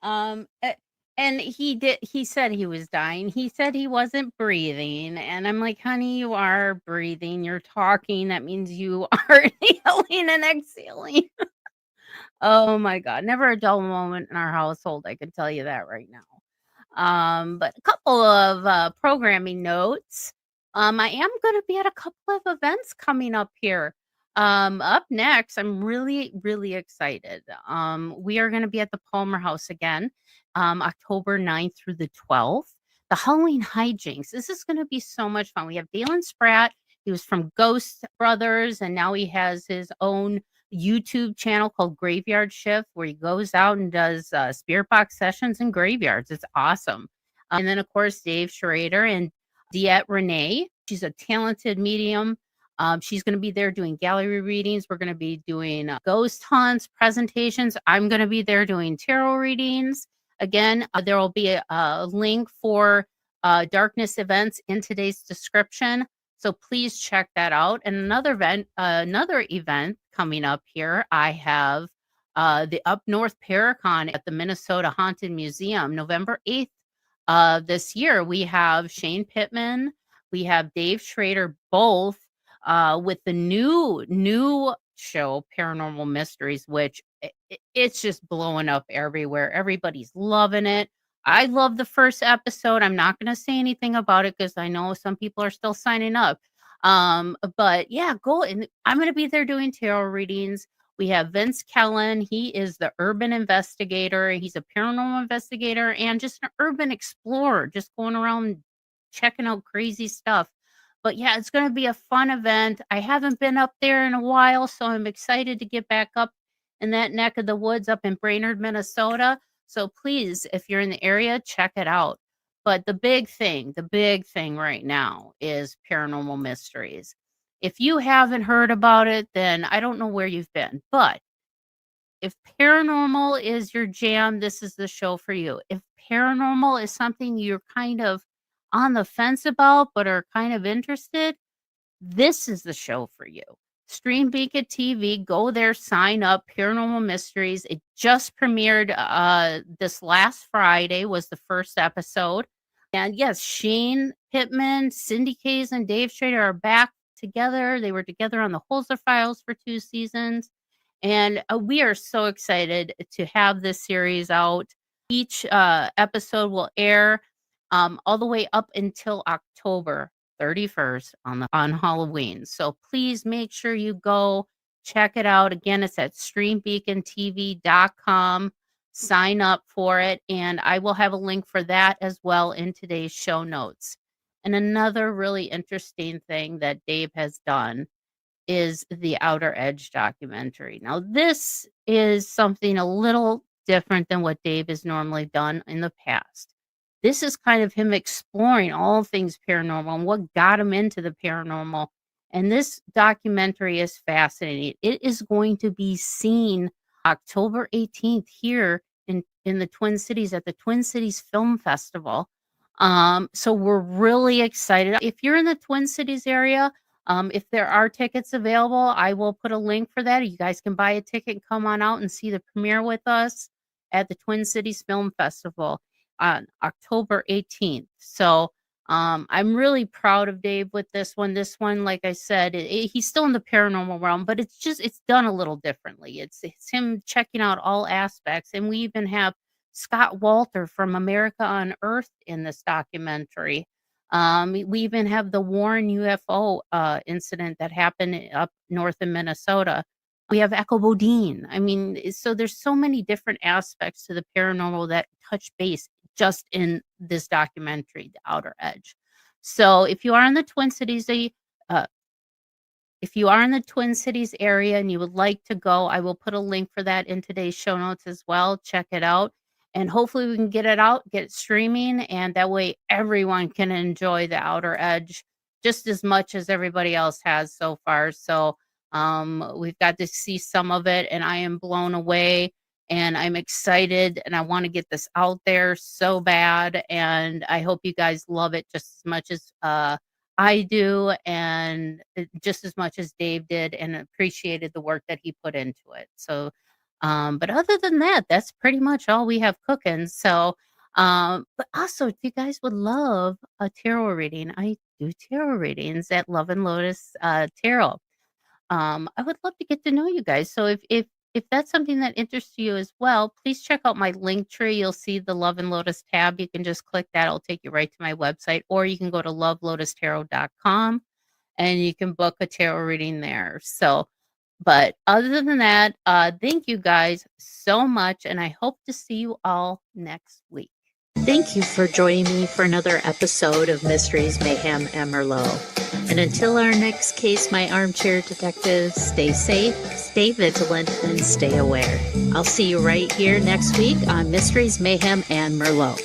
And he said he was dying. He said he wasn't breathing. And I'm like, honey, you are breathing. You're talking. That means you are inhaling and exhaling. Oh my God. Never a dull moment in our household. I can tell you that right now. But a couple of programming notes. I am going to be at a couple of events coming up here. Up next, I'm really, really excited. We are going to be at the Palmer House again, October 9th through the 12th. The Halloween hijinks. This is going to be so much fun. We have Dalen Spratt. He was from Ghost Brothers, and now he has his own YouTube channel called Graveyard Shift, where he goes out and does spirit box sessions in graveyards. It's awesome. And then, of course, Dave Schrader and Diet Renee. She's a talented medium. She's going to be there doing gallery readings. We're going to be doing ghost hunts, presentations. I'm going to be there doing tarot readings. Again, there will be a link for Darkness events in today's description. So please check that out. And another event coming up here, I have the Up North Paracon at the Minnesota Haunted Museum, November 8th this year. We have Shane Pittman, we have Dave Schrader, both with the new show, Paranormal Mysteries, which it's just blowing up everywhere. Everybody's loving it. I love the first episode. I'm not going to say anything about it because I know some people are still signing up. But yeah, go and I'm going to be there doing tarot readings. We have Vince Kellen. He is the urban investigator. He's a paranormal investigator and just an urban explorer, just going around checking out crazy stuff. But yeah, it's going to be a fun event. I haven't been up there in a while, so I'm excited to get back up in that neck of the woods up in Brainerd, Minnesota. So please, if you're in the area, check it out. But the big thing right now is Paranormal Mysteries. If you haven't heard about it, then I don't know where you've been. But if paranormal is your jam, this is the show for you. If paranormal is something you're kind of on the fence about, but are kind of interested, this is the show for you. Stream Beacon TV, go there, sign up, Paranormal Mysteries. It just premiered this last Friday was the first episode. And yes, Shane Pittman, Cindy Kays, and Dave Schrader are back together. They were together on the Holzer Files for 2 seasons. And we are so excited to have this series out. Each episode will air all the way up until October 31st on Halloween. So please make sure you go check it out. Again, it's at streambeacontv.com. Sign up for it, and I will have a link for that as well in today's show notes. And another really interesting thing that Dave has done is the Outer Edge documentary. Now, this is something a little different than what Dave has normally done in the past. This is kind of him exploring all things paranormal and what got him into the paranormal. And this documentary is fascinating. It is going to be seen October 18th here in the Twin Cities at the Twin Cities Film Festival. So we're really excited. If you're in the Twin Cities area, if there are tickets available, I will put a link for that. You guys can buy a ticket and come on out and see the premiere with us at the Twin Cities Film Festival on October 18th. So I'm really proud of Dave with this one. This one, like I said, he's still in the paranormal realm, but it's done a little differently. It's him checking out all aspects. And we even have Scott Walter from America on Earth in this documentary. We even have the Warren UFO incident that happened up north in Minnesota. We have Echo Bodine. I mean, so there's so many different aspects to the paranormal that touch base just in this documentary, The Outer Edge. So if you are in the Twin Cities, area and you would like to go, I will put a link for that in today's show notes as well. Check it out. And hopefully we can get it out, get it streaming, and that way everyone can enjoy The Outer Edge just as much as everybody else has so far. So we've got to see some of it, and I am blown away, and I'm excited, and I want to get this out there so bad, and I hope you guys love it just as much as I do, and just as much as Dave did, and appreciated the work that he put into it. So but other than that, that's pretty much all we have cooking. So, but also, if you guys would love a tarot reading, I do tarot readings at Love and Lotus Tarot. I would love to get to know you guys. So if that's something that interests you as well, please check out my link tree. You'll see the Love and Lotus tab. You can just click that. It'll take you right to my website, or you can go to lovelotustarot.com and you can book a tarot reading there. So, but other than that, thank you guys so much, and I hope to see you all next week. Thank you for joining me for another episode of Mysteries, Mayhem, and Merlot. And until our next case, my armchair detectives, stay safe, stay vigilant, and stay aware. I'll see you right here next week on Mysteries, Mayhem, and Merlot.